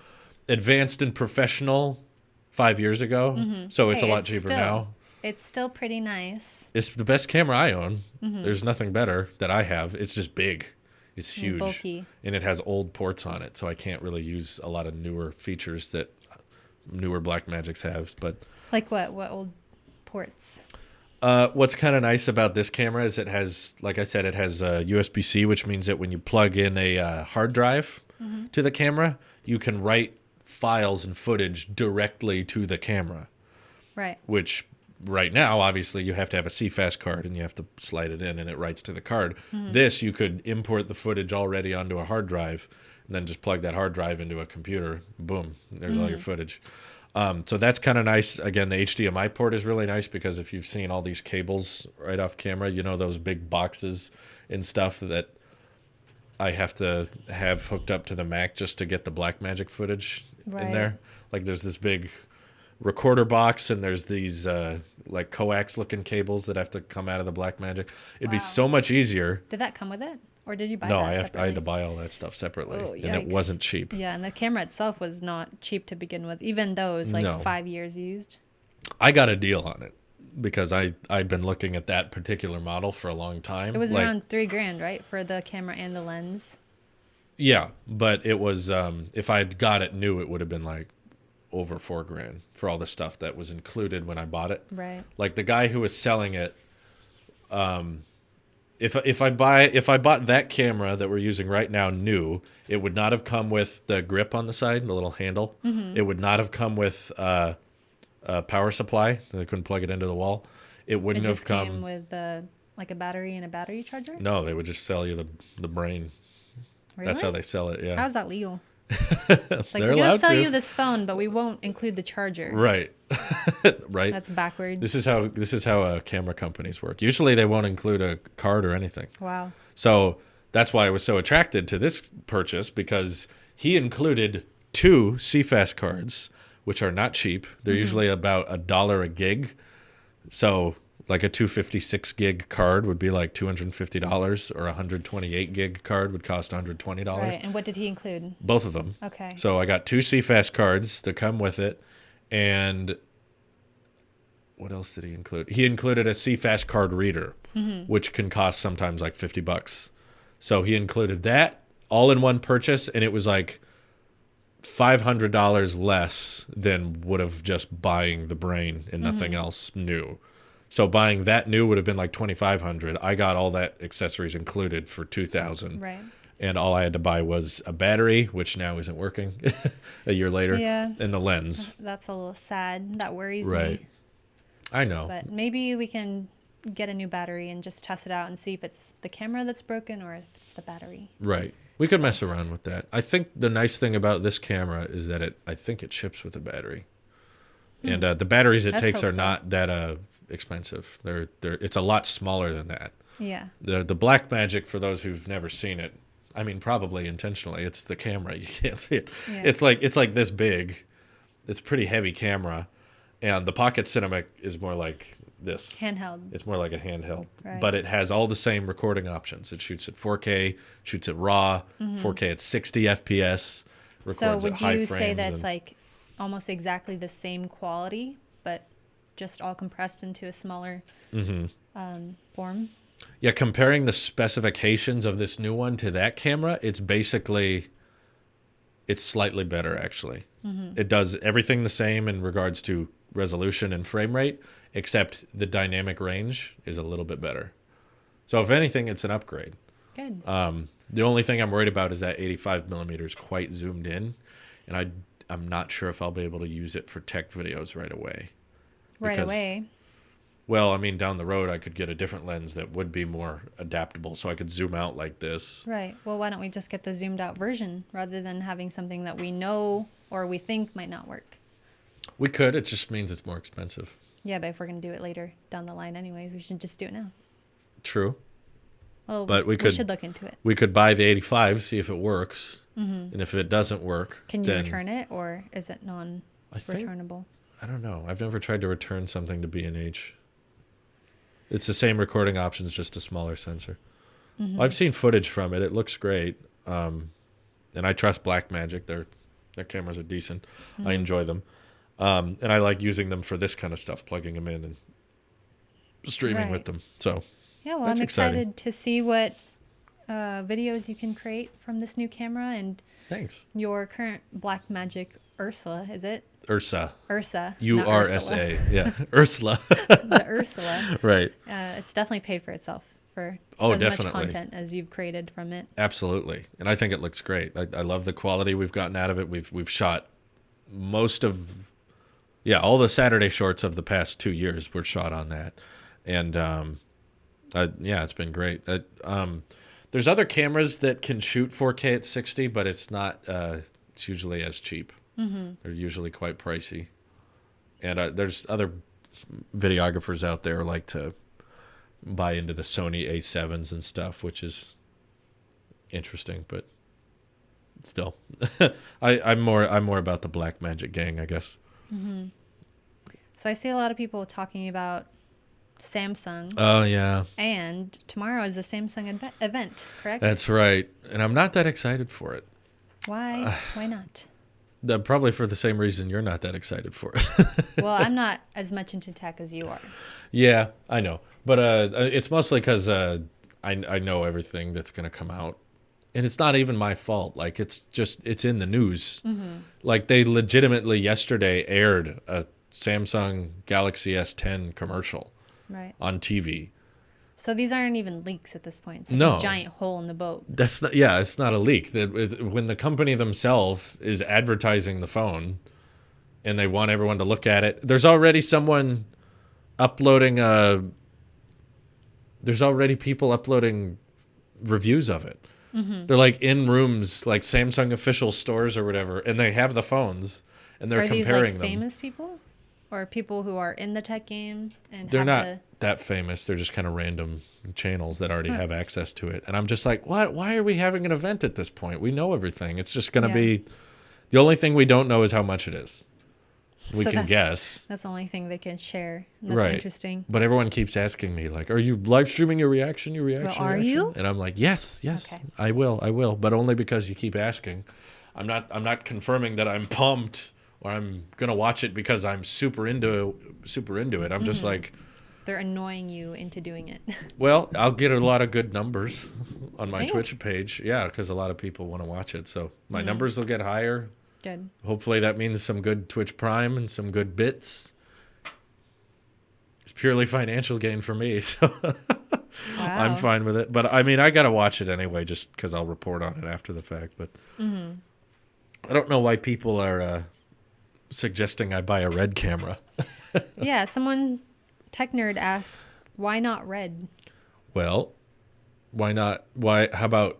advanced and professional 5 years ago. So it's a lot cheaper now. It's still pretty nice. It's the best camera I own. There's nothing better that I have. It's just big. It's huge. And bulky. And it has old ports on it, so I can't really use a lot of newer features that newer Blackmagics have. But like what? What old ports? What's kind of nice about this camera is it has, like I said, it has USB-C, which means that when you plug in a hard drive to the camera, you can write files and footage directly to the camera. Right. Which right now, obviously, you have to have a CFast card and you have to slide it in and it writes to the card. This, you could import the footage already onto a hard drive and then just plug that hard drive into a computer. Boom, there's all your footage. So that's kind of nice. Again, the HDMI port is really nice because if you've seen all these cables right off camera, you know, those big boxes and stuff that I have to have hooked up to the Mac just to get the Blackmagic footage in there. Like, there's this big recorder box and there's these like coax looking cables that have to come out of the Blackmagic. It'd be so much easier. Did that come with it, or did you buy no, that I had to buy all that stuff separately. Oh, and it wasn't cheap. Yeah, and the camera itself was not cheap to begin with, even though it was like 5 years used. I got a deal on it because I'd been looking at that particular model for a long time. It was around $3,000, right, for the camera and the lens? Yeah, but it was if I'd got it new, it would have been like over $4,000 for all the stuff that was included when I bought it. Right. Like, the guy who was selling it, if I bought that camera that we're using right now new, it would not have come with the grip on the side, the little handle. It would not have come with a power supply. I couldn't plug it into the wall. It wouldn't have come. It just came with like a battery and a battery charger? No, they would just sell you the brain. Really? That's how they sell it. Yeah. How's that legal? It's like, They're we're going to allowed sell to. you this phone, but we won't include the charger. Right. Right. That's backwards. This is how camera companies work. Usually they won't include a card or anything. Wow. So that's why I was so attracted to this purchase, because he included 2 CFast cards, which are not cheap. They're usually about $1 a gig. So like a 256 gig card would be like $250, or a 128 gig card would cost $120. Right. And what did he include? Both of them. Okay. So I got 2 CFast cards that come with it, and what else did he include? He included a CFast card reader, which can cost sometimes like $50. So he included that all in one purchase, and it was like $500 less than would have just buying the brain and nothing else new. So buying that new would have been like $2,500. I got all that accessories included for $2,000. Right. And all I had to buy was a battery, which now isn't working a year later, Yeah. and the lens. That's a little sad. That worries Right. me. I know. But maybe we can get a new battery and just test it out and see if it's the camera that's broken or if it's the battery. Right. We could mess around with that. I think the nice thing about this camera is that I think it ships with a battery. And the batteries it Let's takes hope are so. not that expensive. It's a lot smaller than that. Yeah. The Black Magic, for those who've never seen it, I mean, probably intentionally, it's the camera. You can't see it. Yeah. It's like this big. It's a pretty heavy camera, and the Pocket Cinema is more like this. Handheld. It's more like a handheld, Right. but it has all the same recording options. It shoots at 4K, shoots at RAW, 4K at 60 FPS, records So at would high you frames. say that's and- like almost exactly the same quality, but just all compressed into a smaller form? Yeah, comparing the specifications of this new one to that camera, it's slightly better, actually. It does everything the same in regards to resolution and frame rate, except the dynamic range is a little bit better. So if anything, it's an upgrade. Good. The only thing I'm worried about is that 85 millimeters quite zoomed in, and I'm not sure if I'll be able to use it for tech videos right away. Right because- away. Well, I mean, down the road, I could get a different lens that would be more adaptable, so I could zoom out like this. Right. Well, why don't we just get the zoomed out version rather than having something that we know or we think might not work? We could. It just means it's more expensive. Yeah, but if we're going to do it later down the line anyways, we should just do it now. True. Well, But we could- should look into it. We could buy the 85, see if it works. And if it doesn't work, Can you then return it or is it I think- non-returnable? I don't know. I've never tried to return something to B&H. It's the same recording options, just a smaller sensor. I've seen footage from it. It looks great. And I trust Blackmagic. Their cameras are decent. I enjoy them. And I like using them for this kind of stuff, plugging them in and streaming with Right. them. So Yeah, well, That's I'm exciting. excited to see what videos you can create from this new camera and thanks. your current Blackmagic Ursula, is it? Ursa. Ursa. not URSA. Yeah. Ursula. Ursula. The Ursula. Right. It's definitely paid for itself for Oh, as much definitely. content as you've created from it. Absolutely. And I think it looks great. I love the quality we've gotten out of it. We've shot most of, all the Saturday shorts of the past 2 years were shot on that. And, it's been great. There's other cameras that can shoot 4K at 60, but it's not, it's usually as cheap. They're usually quite pricey. And there's other videographers out there who like to buy into the Sony A7s and stuff, which is interesting, but still, I'm more about the Blackmagic gang, I guess. So I see a lot of people talking about Samsung, Oh yeah, and tomorrow is the Samsung event, correct? that's right. And I'm not that excited for it. Why? Why not? Probably for the same reason you're not that excited for it. Well, I'm not as much into tech as you are. Yeah, I know, but it's mostly because I know everything that's gonna come out, and it's not even my fault. Like it's in the news. Like they legitimately yesterday aired a Samsung Galaxy S10 commercial Right. on TV. So these aren't even leaks at this point. It's like No. a giant hole in the boat. That's not, it's not a leak. When the company themselves is advertising the phone, and they want everyone to look at it, there's already someone uploading. There's already people uploading reviews of it. They're like in rooms, like Samsung official stores or whatever, and they have the phones, and they're Are these comparing like them. famous people, or people who are in the tech game and They're have not the? that famous. They're just kind of random channels that already have access to it. And I'm just like, what? Why are we having an event at this point? We know everything. It's just going to Yeah. be. The only thing we don't know is how much it is. We So can that's- guess. That's the only thing they can share. That's Right. interesting. But everyone keeps asking me, like, are you live streaming your reaction? Your reaction? Well, are reaction? you? And I'm like, yes, Okay. I will, but only because you keep asking. I'm not confirming that I'm pumped or I'm gonna watch it because I'm super into it. I'm just like, They're annoying you into doing it. well, I'll get a lot of good numbers on my Hey. Twitch page. Yeah, because a lot of people want to watch it. So my numbers will get higher. Good. Hopefully that means some good Twitch Prime and some good bits. It's purely financial gain for me, so I'm Wow. fine with it. But I mean, I gotta watch it anyway, just because I'll report on it after the fact. But I don't know why people are suggesting I buy a red camera. Yeah, someone tech nerd asked, "Why not red?" Well, why not? Why? How about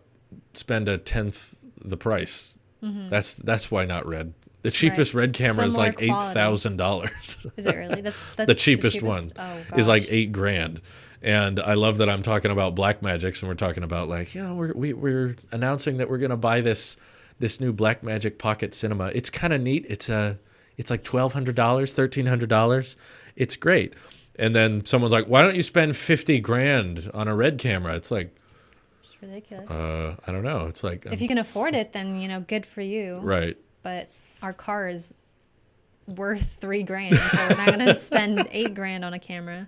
spend a tenth the price? That's why not red. The cheapest red camera is Similar like quality. $8,000. Is it really? That's The cheapest one Oh, is like gosh. $8,000. And I love that I'm talking about Blackmagics and we're talking about like, we're announcing that we're gonna buy this new Blackmagic Pocket Cinema. It's kind of neat. It's like $1,200, $1,300. It's great. And then someone's like, why don't you spend $50,000 on a red camera? It's like, It's ridiculous. I don't know. It's like, If you can afford it, then good for you. right. But our car is worth $3,000, so we're not gonna spend $8,000 on a camera.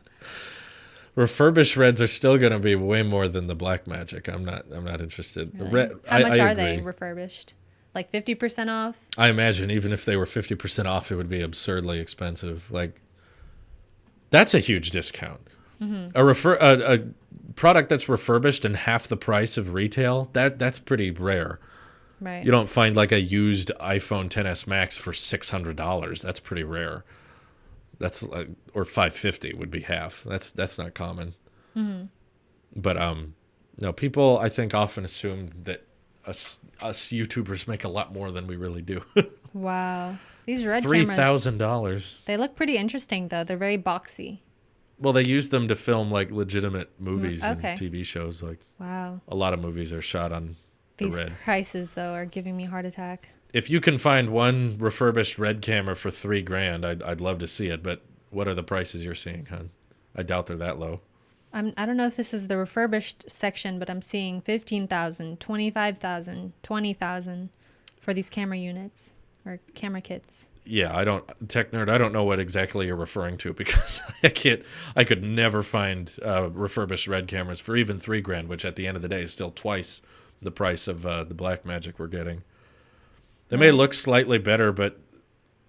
Refurbished reds are still going to be way more than the Blackmagic. I'm not interested. Really? How much I are they agree. refurbished? Like 50% off? I imagine even if they were 50% off, it would be absurdly expensive. Like, that's a huge discount. A product that's refurbished and half the price of retail, that's pretty rare. Right. You don't find like a used iPhone XS Max for $600. That's pretty rare. That's like, or $550 would be half. That's not common. But no, people I think often assume that us YouTubers make a lot more than we really do. Wow. These red cameras, $3,000. they look pretty interesting though. They're very boxy. Well, they use them to film like legitimate movies okay. and TV shows. Like Wow. a lot of movies are shot on the These red. prices though are giving me a heart attack. If you can find one refurbished red camera for $3,000, I'd love to see it. But what are the prices you're seeing, hon? I doubt they're that low. I don't know if this is the refurbished section, but I'm seeing 15,000, 25,000, 20,000 for these camera units or camera kits. Yeah, Tech Nerd, I don't know what exactly you're referring to because I could never find refurbished red cameras for even $3,000, which at the end of the day is still twice the price of the Blackmagic we're getting. They may look slightly better, but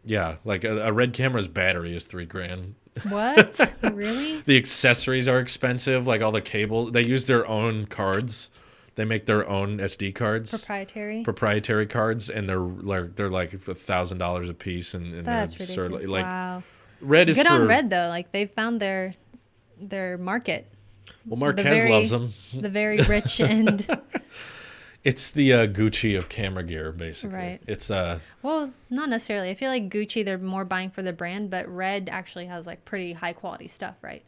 yeah, like a red camera's battery is $3,000. What? Really? The accessories are expensive, like all the cable. They use their own cards. They make their own SD cards. Proprietary cards, and they're like $1,000 a piece, and That's they're absurdly ridiculous. like Wow. red is Good for on red though. Like they found their market. well, Marquez loves them. The very rich and It's the Gucci of camera gear, basically. Right. It's well, not necessarily. I feel like Gucci, they're more buying for the brand, but Red actually has like pretty high quality stuff, right?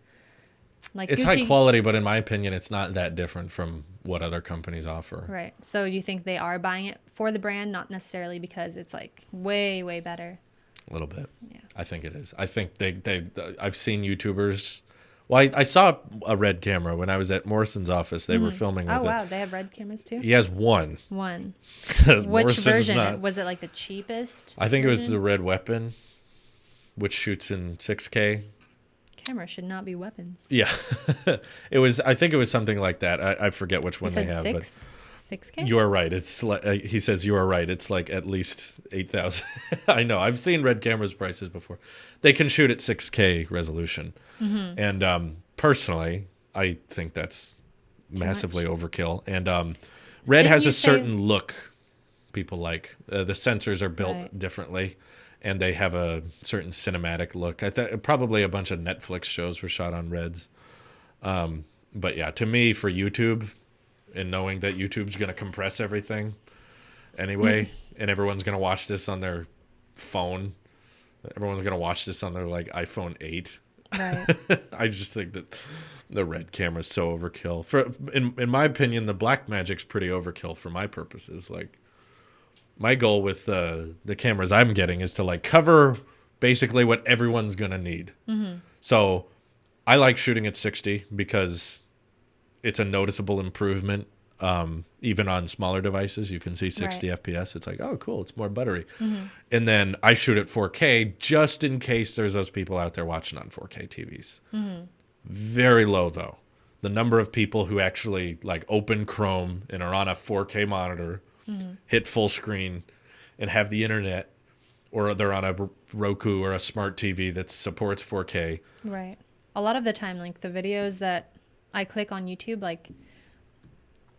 Like it's Gucci, high quality, but in my opinion, it's not that different from what other companies offer. right? So you think they are buying it for the brand, not necessarily because it's like way, way better. A little bit. Yeah. I think it is. I think I've seen YouTubers. Well, I saw a red camera when I was at Morrison's office. They were filming with Oh it. wow, they have red cameras too. He has one. One. 'Cause Which Morrison's version? not- Was it like the cheapest? I think it was version? the red weapon, which shoots in 6K. Camera should not be weapons. Yeah, it was. I think it was something like that. I forget which You one they said have, but 6K. you are right. It's like he says you are right. It's like at least 8,000. I know. I've seen red cameras prices before. They can shoot at 6K resolution, and personally, I think that's massively overkill. And red Didn't has you a say- certain look people like. The sensors are built Right. differently, and they have a certain cinematic look. Probably a bunch of Netflix shows were shot on reds. But yeah, to me, for YouTube, and knowing that YouTube's going to compress everything anyway, and everyone's going to watch this on their phone. Everyone's going to watch this on their like iPhone 8. Right. I just think that the red camera is so overkill. In my opinion, the Blackmagic's pretty overkill for my purposes. Like, my goal with the cameras I'm getting is to like cover basically what everyone's gonna need. So I like shooting at 60 because it's a noticeable improvement. Even on smaller devices, you can see 60 FPS. It's like, oh, cool, it's more buttery. And then I shoot at 4K just in case there's those people out there watching on 4K TVs. Very low though. The number of people who actually like open Chrome and are on a 4K monitor, hit full screen, and have the internet, or they're on a Roku or a smart TV that supports 4K. Right. A lot of the time, like the videos that I click on YouTube, like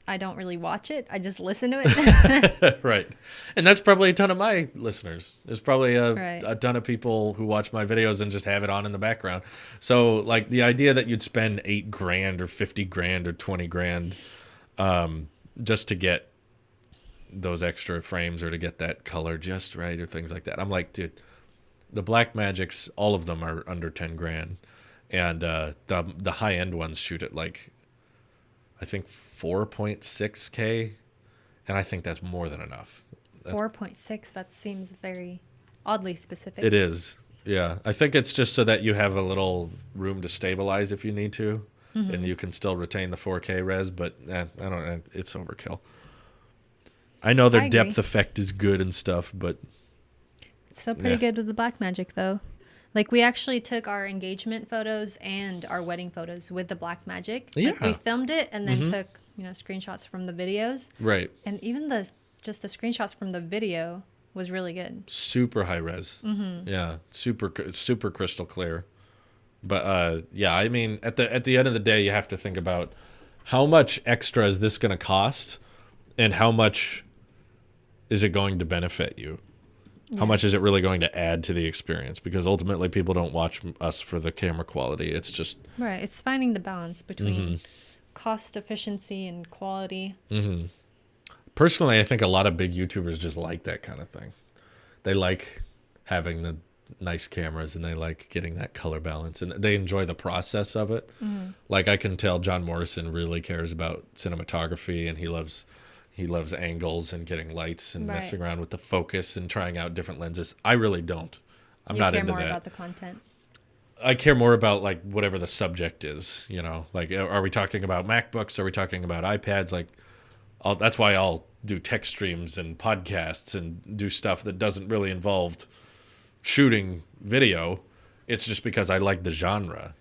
I don't really watch it. I just listen to it. Right. And that's probably a ton of my listeners. There's probably Right. a ton of people who watch my videos and just have it on in the background. So like the idea that you'd spend $8,000 or $50,000 or $20,000 just to get those extra frames or to get that color just right or things like that. I'm like, dude, the Blackmagics, all of them are under $10,000. And the high end ones shoot at like, I think 4.6K, and I think that's more than enough. 4.6, that seems very oddly specific. It is, yeah. I think it's just so that you have a little room to stabilize if you need to, and you can still retain the 4K res, but I don't. It's overkill. I know their depth effect is good and stuff, but it's still pretty good with the Blackmagic, though. Like, we actually took our engagement photos and our wedding photos with the Blackmagic. Yeah. Like, we filmed it and then took, screenshots from the videos. Right. And even the screenshots from the video was really good. Super high res. Yeah. Super crystal clear. But yeah, I mean, at the end of the day, you have to think about how much extra is this going to cost, and how much is it going to benefit you. How much is it really going to add to the experience? Because ultimately, people don't watch us for the camera quality. It's just... Right. It's finding the balance between cost efficiency and quality. Personally, I think a lot of big YouTubers just like that kind of thing. They like having the nice cameras, and they like getting that color balance, and they enjoy the process of it. Like, I can tell John Morrison really cares about cinematography, and he loves angles and getting lights and messing around with the focus and trying out different lenses. I really don't. I'm not into that. You care more about the content. I care more about like whatever the subject is, like, are we talking about MacBooks? Are we talking about iPads? Like, that's why I'll do tech streams and podcasts and do stuff that doesn't really involve shooting video. It's just because I like the genre,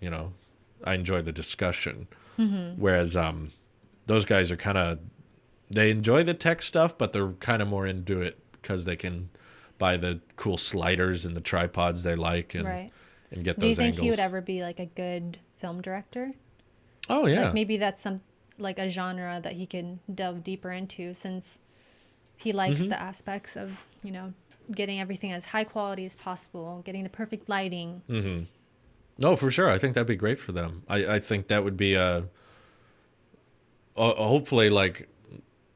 I enjoy the discussion. Whereas those guys are kind of, they enjoy the tech stuff, but they're kind of more into it because they can buy the cool sliders and the tripods they like and get those angles. Do you think he would ever be like a good film director? Oh, yeah. Like maybe that's like a genre that he can delve deeper into, since he likes the aspects of, getting everything as high quality as possible, getting the perfect lighting. No, for sure. I think that'd be great for them. I think that would be hopefully, like,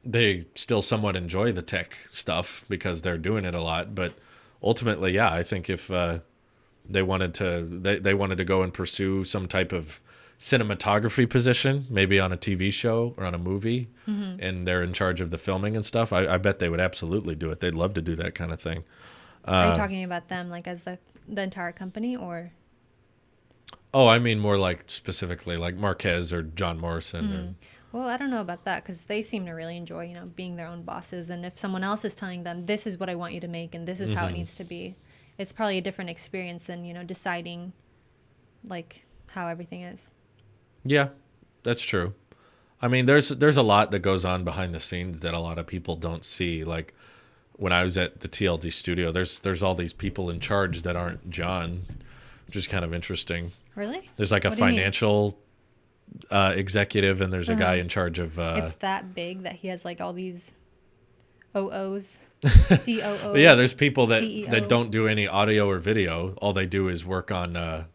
they still somewhat enjoy the tech stuff because they're doing it a lot. But ultimately, yeah, I think if they wanted to go and pursue some type of cinematography position, maybe on a TV show or on a movie, and they're in charge of the filming and stuff, I bet they would absolutely do it. They'd love to do that kind of thing. Are you talking about them like as the entire company, or? Oh, I mean more like specifically like Marquez or John Morrison. Or, well, I don't know about that, because they seem to really enjoy, being their own bosses. And if someone else is telling them, this is what I want you to make and this is how it needs to be, it's probably a different experience than, deciding like how everything is. Yeah, that's true. I mean, there's a lot that goes on behind the scenes that a lot of people don't see. Like when I was at the TLD studio, there's all these people in charge that aren't John, which is kind of interesting. Really? There's like a financial executive, and there's a guy in charge of it's that big that he has like all these OOs, COOs. Yeah, there's people that don't do any audio or video. All they do is work on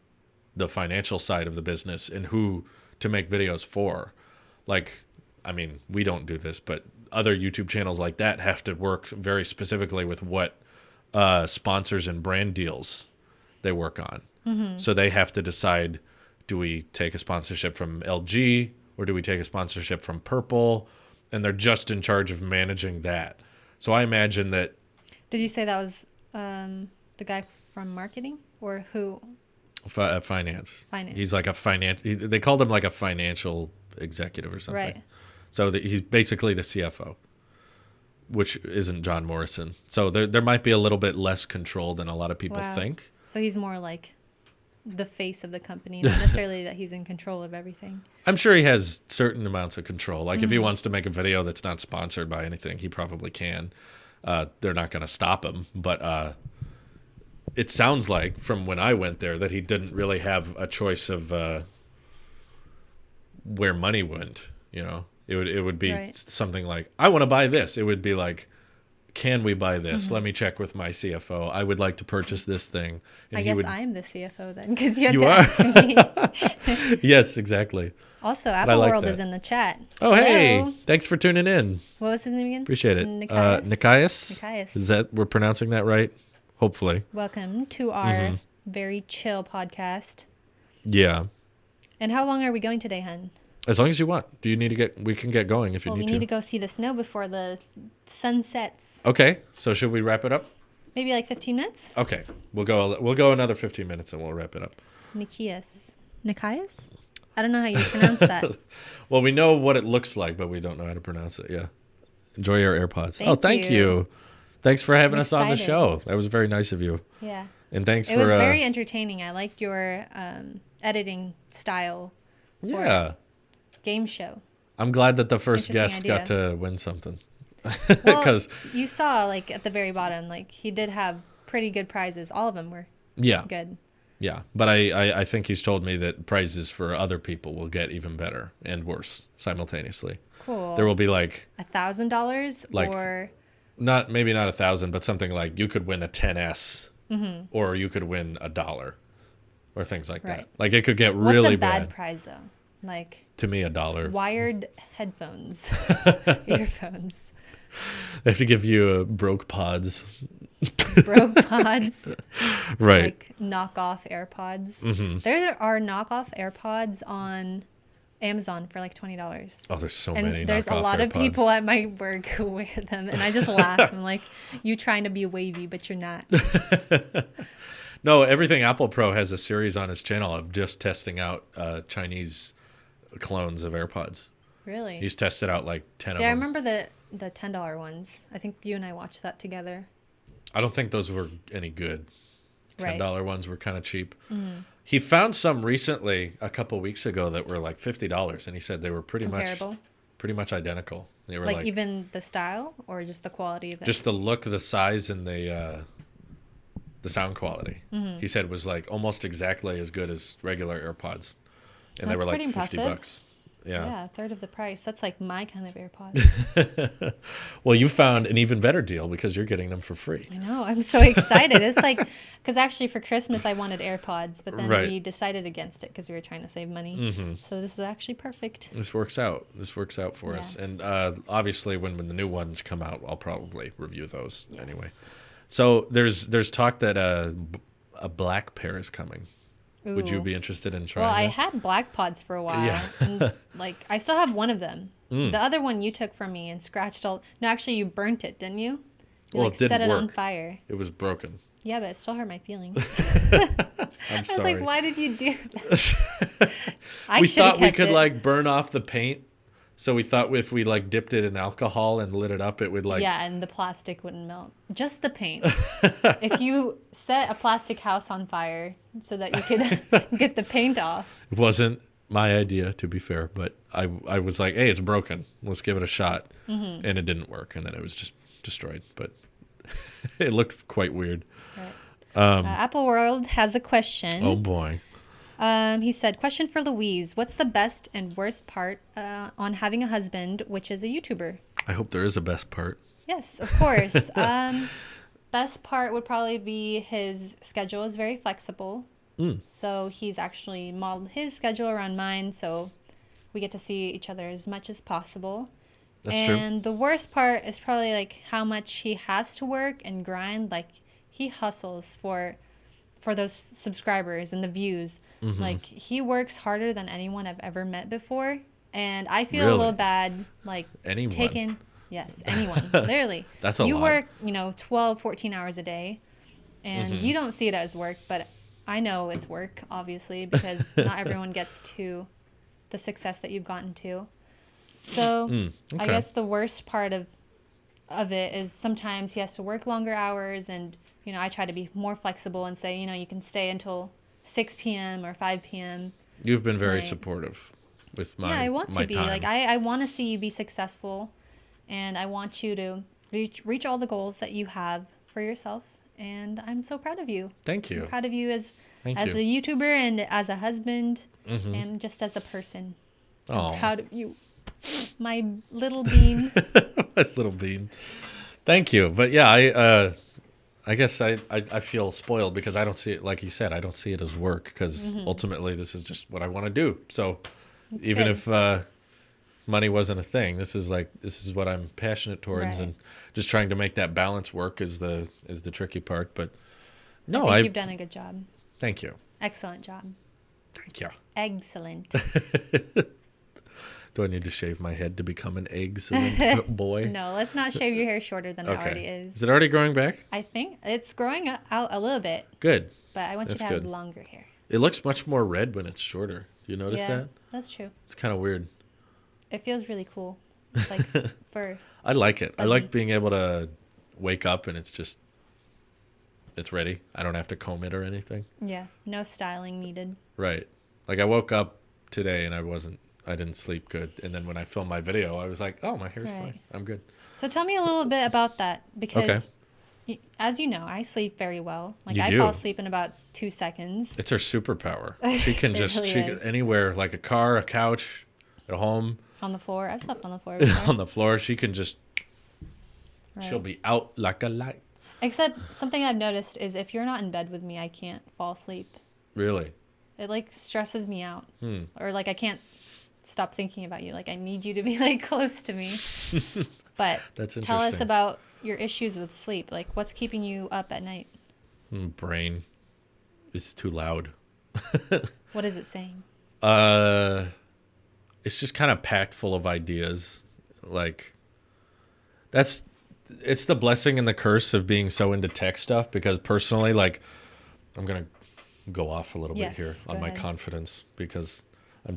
the financial side of the business and who to make videos for. Like I mean, we don't do this, but other YouTube channels like that have to work very specifically with what sponsors and brand deals they work on. So they have to decide, do we take a sponsorship from LG or do we take a sponsorship from Purple? And they're just in charge of managing that. So I imagine that. Did you say that was the guy from marketing or who? Finance. Finance. He's like they called him like a financial executive or something. Right. So he's basically the CFO, which isn't John Morrison. So there might be a little bit less control than a lot of people think. So he's more like the face of the company, not necessarily that he's in control of everything. I'm sure he has certain amounts of control. Like if he wants to make a video that's not sponsored by anything, he probably can. They're not going to stop him. But it sounds like from when I went there that he didn't really have a choice of where money went. You know, it would be something like, I want to buy this. It would be like, can we buy this? Let me check with my CFO. I would like to purchase this thing. And I guess I'm the CFO then, because you have to ask me. Yes, exactly. Also, Apple World is in the chat. Oh, hello. Hey. Thanks for tuning in. What was his name again? Appreciate it. Nikias? Nikias? Is that, we're pronouncing that right? Hopefully. Welcome to our very chill podcast. Yeah. And how long are we going today, hun? As long as you want. Do you need to we can get going if you need to. We need to go see the snow before the sun sets. Okay. So should we wrap it up? Maybe like 15 minutes? Okay. We'll go another 15 minutes and we'll wrap it up. Nikias? I don't know how you pronounce that. Well, we know what it looks like, but we don't know how to pronounce it. Yeah. Enjoy your AirPods. Thank you. Thanks for having us on the show. That was very nice of you. Yeah. And thanks It was very entertaining. I like your editing style. Yeah. Game show. I'm glad that the first guest got to win something. Well, you saw like at the very bottom, like he did have pretty good prizes. All of them were good. Yeah, but I think he's told me that prizes for other people will get even better and worse simultaneously. Cool. There will be like $1,000 or maybe not 1,000, but something like you could win a 10S or you could win $1 or things like that. Like it could get really bad. What's a bad prize though? Like to me, $1. Wired headphones, earphones. They have to give you broke pods. Broke pods. Right. Like knockoff AirPods. There are knockoff AirPods on Amazon for like $20. Oh, there's so and many. There's a lot of people at my work who wear them, and I just laugh. I'm like, you trying to be wavy, but you're not. No, Everything Apple Pro has a series on his channel of just testing out Chinese clones of AirPods. Really? He's tested out like 10 of them. Yeah, I remember the $10 ones. I think you and I watched that together. I don't think those were any good. $10 ones were kind of cheap. Mm-hmm. He found some recently a couple weeks ago that were like $50, and he said they were pretty much identical. They were like even the style or just the quality of it? Just the look, the size, and the sound quality. He said was like almost exactly as good as regular AirPods, and they were like $50. Yeah, a third of the price. That's like my kind of AirPods. Well, you found an even better deal because you're getting them for free. I know. I'm so excited. It's like, because actually for Christmas I wanted AirPods, but then we decided against it because we were trying to save money. So this is actually perfect. This works out. This works out for us. And obviously when the new ones come out, I'll probably review those anyway. So there's talk that a black pair is coming. Ooh. Would you be interested in trying that? I had black pods for a while. Yeah. And, like, I still have one of them. The other one you took from me and scratched all... No, actually, you burnt it, didn't you? You it didn't set it work. on fire. It was broken. Yeah, but it still hurt my feelings. I'm sorry. I was like, why did you do that? We thought we could, like, burn off the paint. So we thought if we like dipped it in alcohol and lit it up, it would like... Yeah, and the plastic wouldn't melt. Just the paint. If you set a plastic house on fire so that you could get the paint off. It wasn't my idea, to be fair, but I was like, hey, it's broken. Let's give it a shot. And it didn't work. And then it was just destroyed. But it looked quite weird. Right. Apple World has a question. Oh, boy. He said, question for Louise. What's the best and worst part on having a husband, which is a YouTuber? I hope there is a best part. Yes, of course. Best part would probably be his schedule is very flexible. So he's actually modeled his schedule around mine. So we get to see each other as much as possible. That's true. And the worst part is probably like how much he has to work and grind. Like he hustles for those subscribers and the views. Mm-hmm. Like he works harder than anyone I've ever met before. And I feel a Really? little bad like Anyone? taking yes, anyone. Literally. That's a you lot. work, 12, 14 hours a day and Mm-hmm. you don't see it as work, but I know it's work obviously because not everyone gets to the success that you've gotten to. So I Okay. guess the worst part of it is sometimes he has to work longer hours and I try to be more flexible and say, you can stay until 6 p.m. or 5 p.m. You've been very tonight. supportive with Yeah, I want my to be. time. Like I want to see you be successful and I want you to reach all the goals that you have for yourself. And I'm so proud of you. Thank you. I'm proud of you as Thank as you. a YouTuber and as a husband Mm-hmm. and just as a person. I'm Oh, proud of you. My little bean. my little bean. Thank you. But yeah, I guess I feel spoiled because I don't see it, like you said, I don't see it as work because ultimately this is just what I want to do. So It's even good. if money wasn't a thing, this is what I'm passionate towards, Right. and just trying to make that balance work is the tricky part. But no, I think you've done a good job. thank you. Excellent job. Thank you. Excellent. Do I need to shave my head to become an excellent boy? No, let's not shave your hair shorter than it already Okay. is. Is it already growing back? I think it's growing out a little bit, Good. but I want you That's to have good. longer hair. It looks much more red when it's shorter. You notice Yeah, that? that's true. It's kind of weird. It feels really cool. It's like for I like it. I Fuzzy. like being able to wake up and it's ready. I don't have to comb it or anything. yeah, no styling needed. Right. Like I woke up today and I didn't sleep good. And then when I filmed my video, I was like, oh, my hair's Right. fine. I'm good. So tell me a little bit about that because as you know, I sleep very well. Like You I do. fall asleep in about 2 seconds. It's her superpower. She can It just, really she can, is. anywhere, like a car, a couch, at home, On the floor. I've slept on the floor before. on the floor. She can just, Right. she'll be out like a light. Except something I've noticed is if you're not in bed with me, I can't fall asleep. Really? It like stresses me out. Hmm. Or like I can't stop thinking about you. Like I need you to be like close to me. But That's tell us interesting. about your issues with sleep. Like what's keeping you up at night? Brain is too loud. What is it saying? It's just kind of packed full of ideas. Like it's the blessing and the curse of being so into tech stuff because personally, like I'm gonna go off a little bit Yes, here go on my ahead. confidence because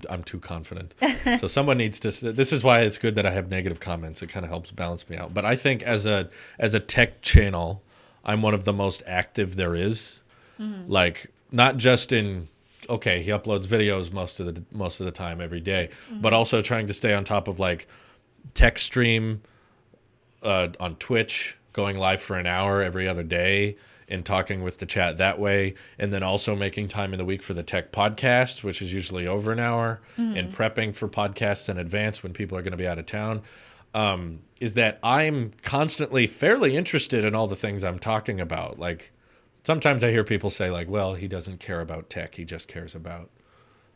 I'm too confident. So someone needs to. This is why it's good that I have negative comments. It kind of helps balance me out. But I think as a tech channel, I'm one of the most active there is. Mm-hmm. Like not just in okay, he uploads videos most of the time every day, Mm-hmm. but also trying to stay on top of like tech stream on Twitch, going live for an hour every other day and talking with the chat that way. And then also making time in the week for the tech podcast, which is usually over an hour, and prepping for podcasts in advance when people are going to be out of town. Is that I'm constantly fairly interested in all the things I'm talking about. Like sometimes I hear people say like, well, he doesn't care about tech. He just cares about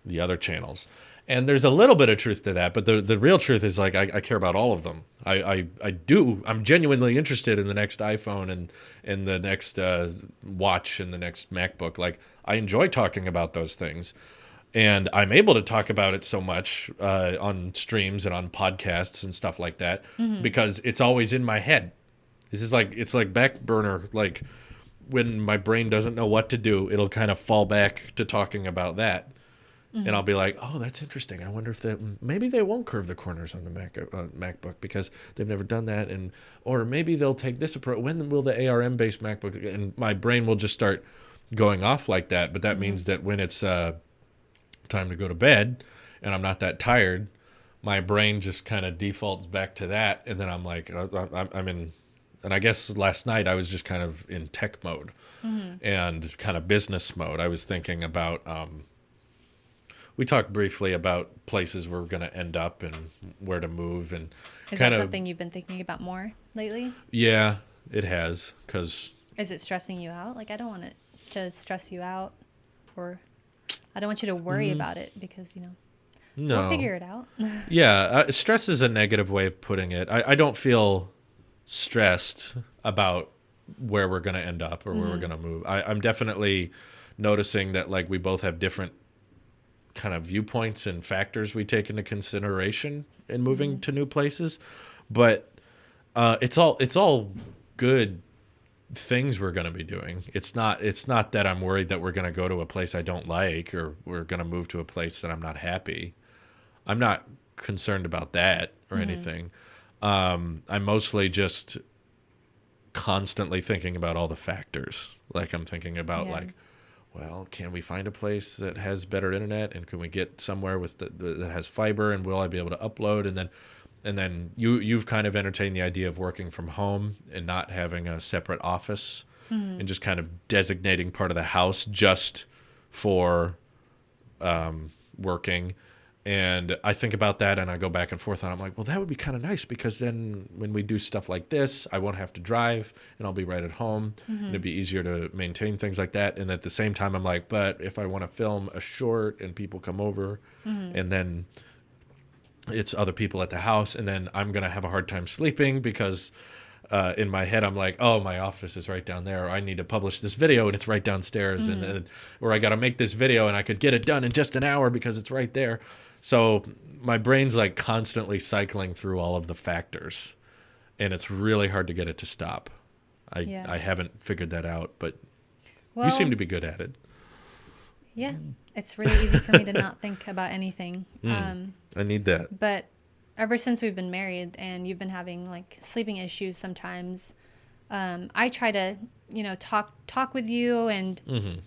the other channels. And there's a little bit of truth to that, but the real truth is like I care about all of them. I do. I'm genuinely interested in the next iPhone and the next watch and the next MacBook. Like I enjoy talking about those things, and I'm able to talk about it so much on streams and on podcasts and stuff like that because it's always in my head. This is like it's like back burner. Like when my brain doesn't know what to do, it'll kind of fall back to talking about that. And I'll be like, oh, that's interesting. I wonder if maybe they won't curve the corners on the MacBook because they've never done that. Or maybe they'll take this approach. When will the ARM-based MacBook? And my brain will just start going off like that. But that means that when it's time to go to bed and I'm not that tired, my brain just kind of defaults back to that. And then I'm like, I'm in. And I guess last night I was just kind of in tech mode and kind of business mode. I was thinking about we talked briefly about places we're going to end up and where to move and Is kind that of something you've been thinking about more lately? yeah, it has because Is it stressing you out? Like I don't want it to stress you out or I don't want you to worry about it because, We'll No. figure it out. Yeah, stress is a negative way of putting it. I don't feel stressed about where we're going to end up or where we're going to move. I'm definitely noticing that like we both have different kind of viewpoints and factors we take into consideration in moving to new places, but it's all good things we're going to be doing. It's not that I'm worried that we're going to go to a place I don't like or we're going to move to a place that I'm not happy. I'm not concerned about that or anything. I'm mostly just constantly thinking about all the factors. Like I'm thinking about Yeah. like, well, can we find a place that has better internet, and can we get somewhere with that has fiber, and will I be able to upload? And then you've kind of entertained the idea of working from home and not having a separate office, and just kind of designating part of the house just for working. And I think about that and I go back and forth and I'm like, well, that would be kind of nice because then when we do stuff like this, I won't have to drive and I'll be right at home, and it'd be easier to maintain things like that. And at the same time, I'm like, but if I want to film a short and people come over, and then it's other people at the house, and then I'm going to have a hard time sleeping because in my head, I'm like, oh, my office is right down there. Or I need to publish this video and it's right downstairs. Or I got to make this video and I could get it done in just an hour because it's right there. So my brain's like constantly cycling through all of the factors, and it's really hard to get it to stop. I haven't figured that out, but you seem to be good at it. Yeah, it's really easy for me to not think about anything. I need that. But ever since we've been married and you've been having like sleeping issues sometimes, I try to, talk with you and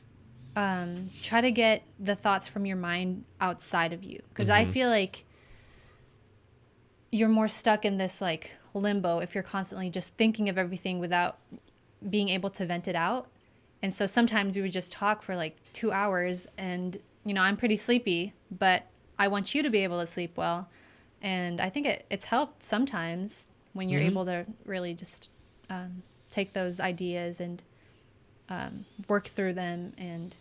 try to get the thoughts from your mind outside of you. Because I feel like you're more stuck in this like limbo if you're constantly just thinking of everything without being able to vent it out. And so sometimes we would just talk for like 2 hours and, I'm pretty sleepy, but I want you to be able to sleep well. And I think it's helped sometimes when you're able to really just take those ideas and work through them. And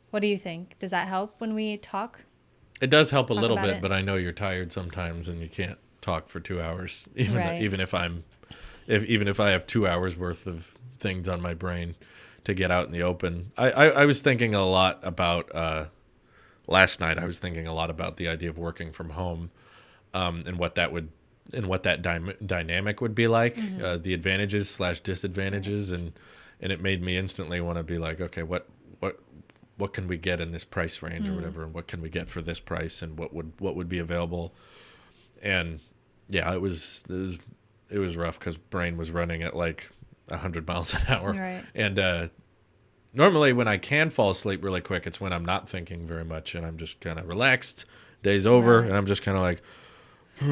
what do you think? Does that help when we talk? It does help a Talk little about bit, it? but I know you're tired sometimes and you can't talk for 2 hours, even Right. even if I have 2 hours worth of things on my brain to get out in the open. I was thinking a lot about last night. I was thinking a lot about the idea of working from home, and what that dynamic would be like, the advantages / disadvantages, and it made me instantly want to be like, okay, what can we get in this price range or whatever, and what can we get for this price, and what would be available. And yeah, it was rough because brain was running at like 100 miles an hour. Right. And normally when I can fall asleep really quick, it's when I'm not thinking very much and I'm just kind of relaxed. Day's over, Right. and I'm just kind of like,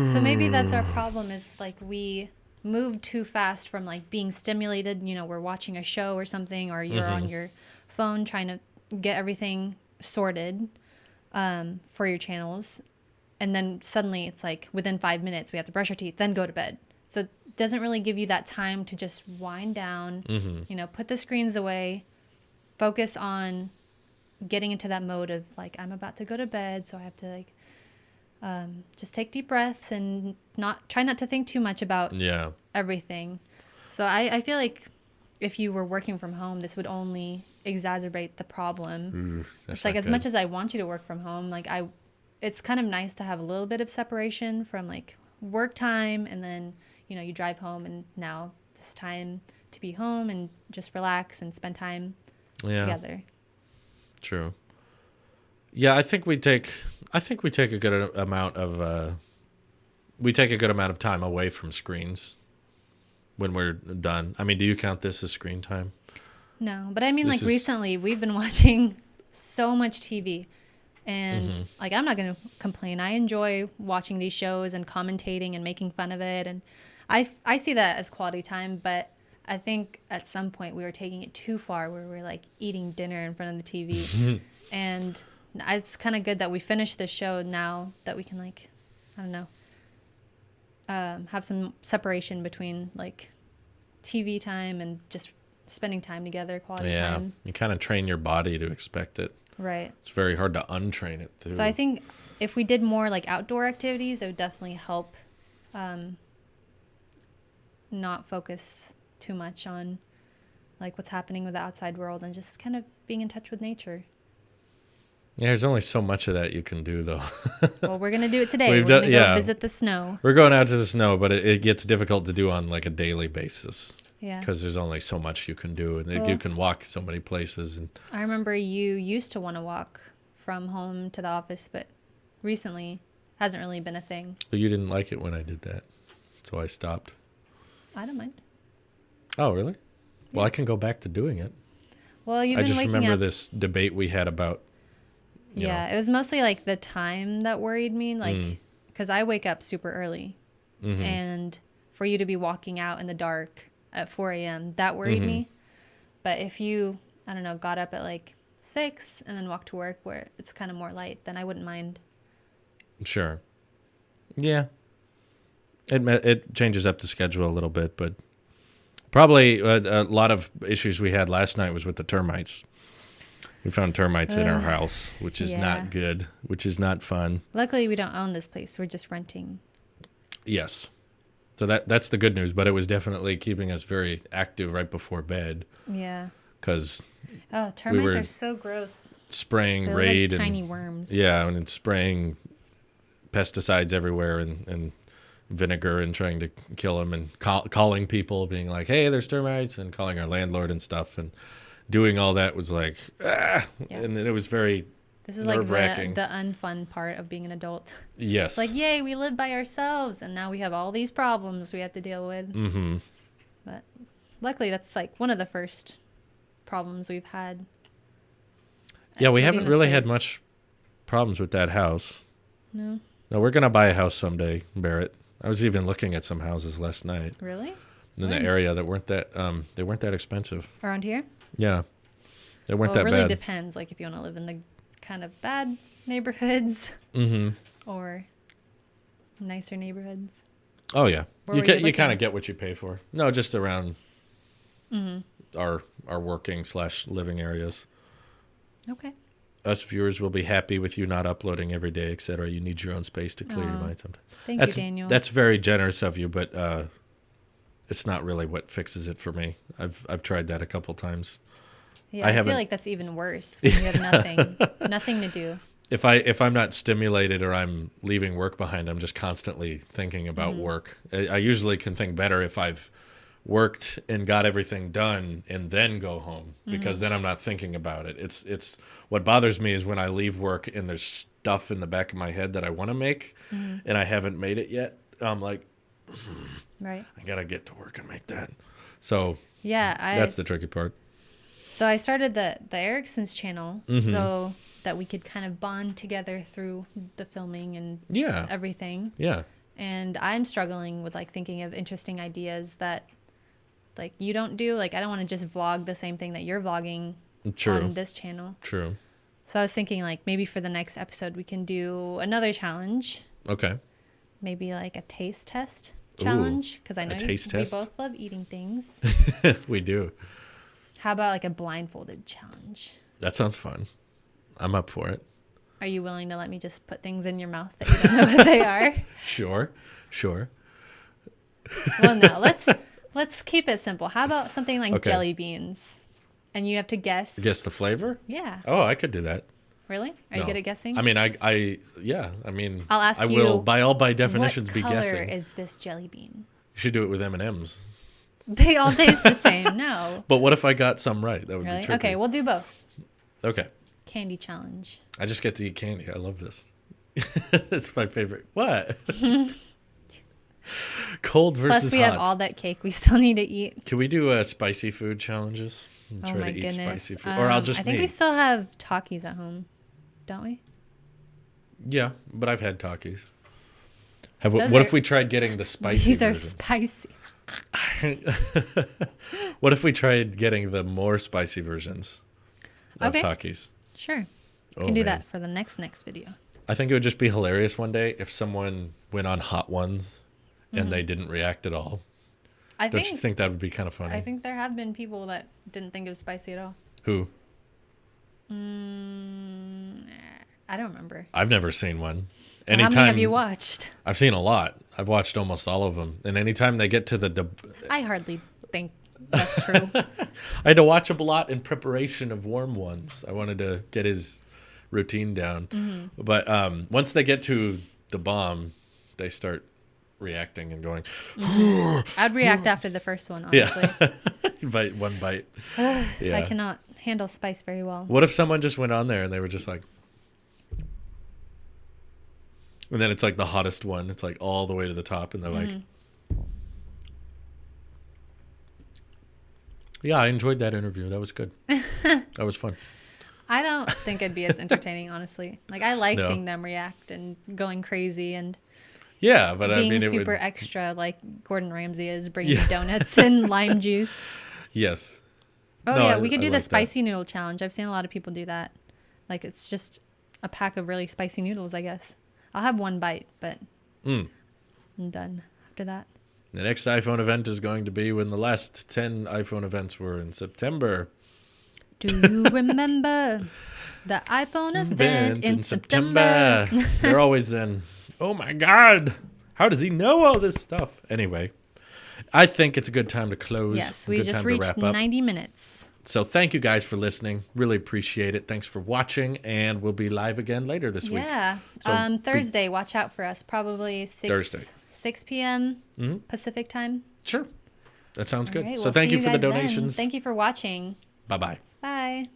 So maybe that's our problem is like we move too fast from like being stimulated, we're watching a show or something, or you're on your phone trying to get everything sorted for your channels. And then suddenly it's like within 5 minutes we have to brush our teeth, then go to bed. So it doesn't really give you that time to just wind down, put the screens away, focus on getting into that mode of like, I'm about to go to bed. So I have to like, just take deep breaths and try not to think too much about everything. So I feel like if you were working from home, this would only exacerbate the problem. It's like as much as I want you to work from home, like it's kind of nice to have a little bit of separation from like work time, and then you drive home and now it's time to be home and just relax and spend time together. True. Yeah, I think we take a good amount of time away from screens when we're done. I mean, do you count this as screen time? No, but I mean, This like recently we've been watching so much TV, and like I'm not going to complain. I enjoy watching these shows and commentating and making fun of it, and I see that as quality time. But I think at some point we were taking it too far, where we're like eating dinner in front of the TV, and it's kind of good that we finished this show now that we can like, I don't know, have some separation between like TV time and just spending time together, quality time. You kind of train your body to expect it. Right. It's very hard to untrain it too. So I think if we did more like outdoor activities, it would definitely help not focus too much on like what's happening with the outside world and just kind of being in touch with nature. Yeah, there's only so much of that you can do, though. Well, we're going to do it today. We're going to go visit the snow. We're going out to the snow, but it gets difficult to do on like a daily basis. Yeah. Because there's only so much you can do, and you can walk so many places. And I remember you used to want to walk from home to the office, but recently hasn't really been a thing. But you didn't like it when I did that, so I stopped. I don't mind. Oh, really? Well, I can go back to doing it. Well, you've been I just remember up. this debate we had about. Yeah, it was mostly like the time that worried me, like because I wake up super early, and for you to be walking out in the dark at 4 a.m. that worried me. But if you, I don't know, got up at like 6 and then walked to work where it's kind of more light, then I wouldn't mind. Sure. Yeah. It changes up the schedule a little bit, but probably a lot of issues we had last night was with the termites. We found termites in our house, which is not good, which is not fun. Luckily, we don't own this place. We're just renting. Yes. So that's the good news, but it was definitely keeping us very active right before bed. Yeah. Because termites are so gross. Spraying They're Raid like and tiny worms. Yeah, and it's spraying pesticides everywhere and vinegar and trying to kill them and calling people, being like, "Hey, there's termites," and calling our landlord and stuff, and doing all that was like, and it was very This is like nerve-wracking. the unfun part of being an adult. Yes. It's like, yay, we live by ourselves, and now we have all these problems we have to deal with. Mm-hmm. But luckily, that's like one of the first problems we've had. Yeah, we haven't really had much problems with that house. No, we're going to buy a house someday, Barrett. I was even looking at some houses last night. Really? In the area that weren't that expensive. Around here? Yeah. They weren't that bad. It really depends, like if you want to live in the kind of bad neighborhoods or nicer neighborhoods. Oh, yeah. You kind of get what you pay for. No, just around our working / living areas. Okay. Us viewers will be happy with you not uploading every day, etc. You need your own space to clear your mind sometimes. Thank you, Daniel. That's very generous of you, but it's not really what fixes it for me. I've tried that a couple times. Yeah, I feel like that's even worse when you have nothing to do. If I'm not stimulated or I'm leaving work behind, I'm just constantly thinking about work. I usually can think better if I've worked and got everything done and then go home, because then I'm not thinking about it. It's what bothers me is when I leave work and there's stuff in the back of my head that I want to make and I haven't made it yet. I'm like, right, I gotta get to work and make that. So that's the tricky part. So I started the Erickson's channel so that we could kind of bond together through the filming and everything. Yeah. And I'm struggling with like thinking of interesting ideas that like you don't do. Like I don't want to just vlog the same thing that you're vlogging on this channel. True. So I was thinking like maybe for the next episode we can do another challenge. Okay. Maybe like a taste test challenge, because I know we both love eating things. We do. How about like a blindfolded challenge? That sounds fun. I'm up for it. Are you willing to let me just put things in your mouth that you don't know what they are? Sure. Well, no, let's keep it simple. How about something like jelly beans? And you have to guess the flavor? Yeah. Oh, I could do that. Really? Are you good at guessing? I mean, I mean, I'll ask you. I will, by definitions, be guessing. What color is this jelly bean? You should do it with M&Ms. They all taste the same. No. But what if I got some right? That would be tricky. Okay, we'll do both. Okay. Candy challenge. I just get to eat candy. I love this. It's my favorite. What? Cold versus hot. Plus, we have all that cake we still need to eat. Can we do spicy food challenges? Oh my goodness. Spicy food. Or I'll just I think we still have Takis at home, don't we? Yeah, but I've had Takis. What if we tried getting the spicy These are version? spicy. What if we tried getting the more spicy versions of Takis? Sure. We can do that for the next video. I think it would just be hilarious one day if someone went on Hot Ones and they didn't react at all. Don't you think that would be kind of funny? I think there have been people that didn't think it was spicy at all. Who? I don't remember. I've never seen one. Well, how many have you watched? I've seen a lot. I've watched almost all of them. And anytime they get to I hardly think that's true. I had to watch him a lot in preparation of Warm Ones. I wanted to get his routine down. Mm-hmm. But once they get to the bomb, they start reacting and going. I'd react after the first one, honestly. Yeah. One bite. Yeah. I cannot handle spice very well. What if someone just went on there and they were just like, and then it's like the hottest one. It's like all the way to the top, and they're like, yeah, I enjoyed that interview. That was good. That was fun. I don't think it'd be as entertaining, honestly. Like, I like seeing them react and going crazy and yeah, but being I mean, super extra like Gordon Ramsay is, bringing me donuts and lime juice. Yes. Oh, no, yeah, we could do the spicy noodle challenge. I've seen a lot of people do that. Like, it's just a pack of really spicy noodles, I guess. I'll have one bite, but I'm done after that. The next iPhone event is going to be when the last 10 iPhone events were in September. Do you remember the iPhone event in September? They're always then, oh my God, how does he know all this stuff? Anyway, I think it's a good time to close. Yes, we just reached 90 minutes. So thank you guys for listening. Really appreciate it. Thanks for watching, and we'll be live again later this week. Yeah. So Thursday, watch out for us. Probably 6 p.m. Pacific time. Sure. That sounds good. Right, so thank you for the donations. donations. Thank you for watching. Bye-bye. Bye.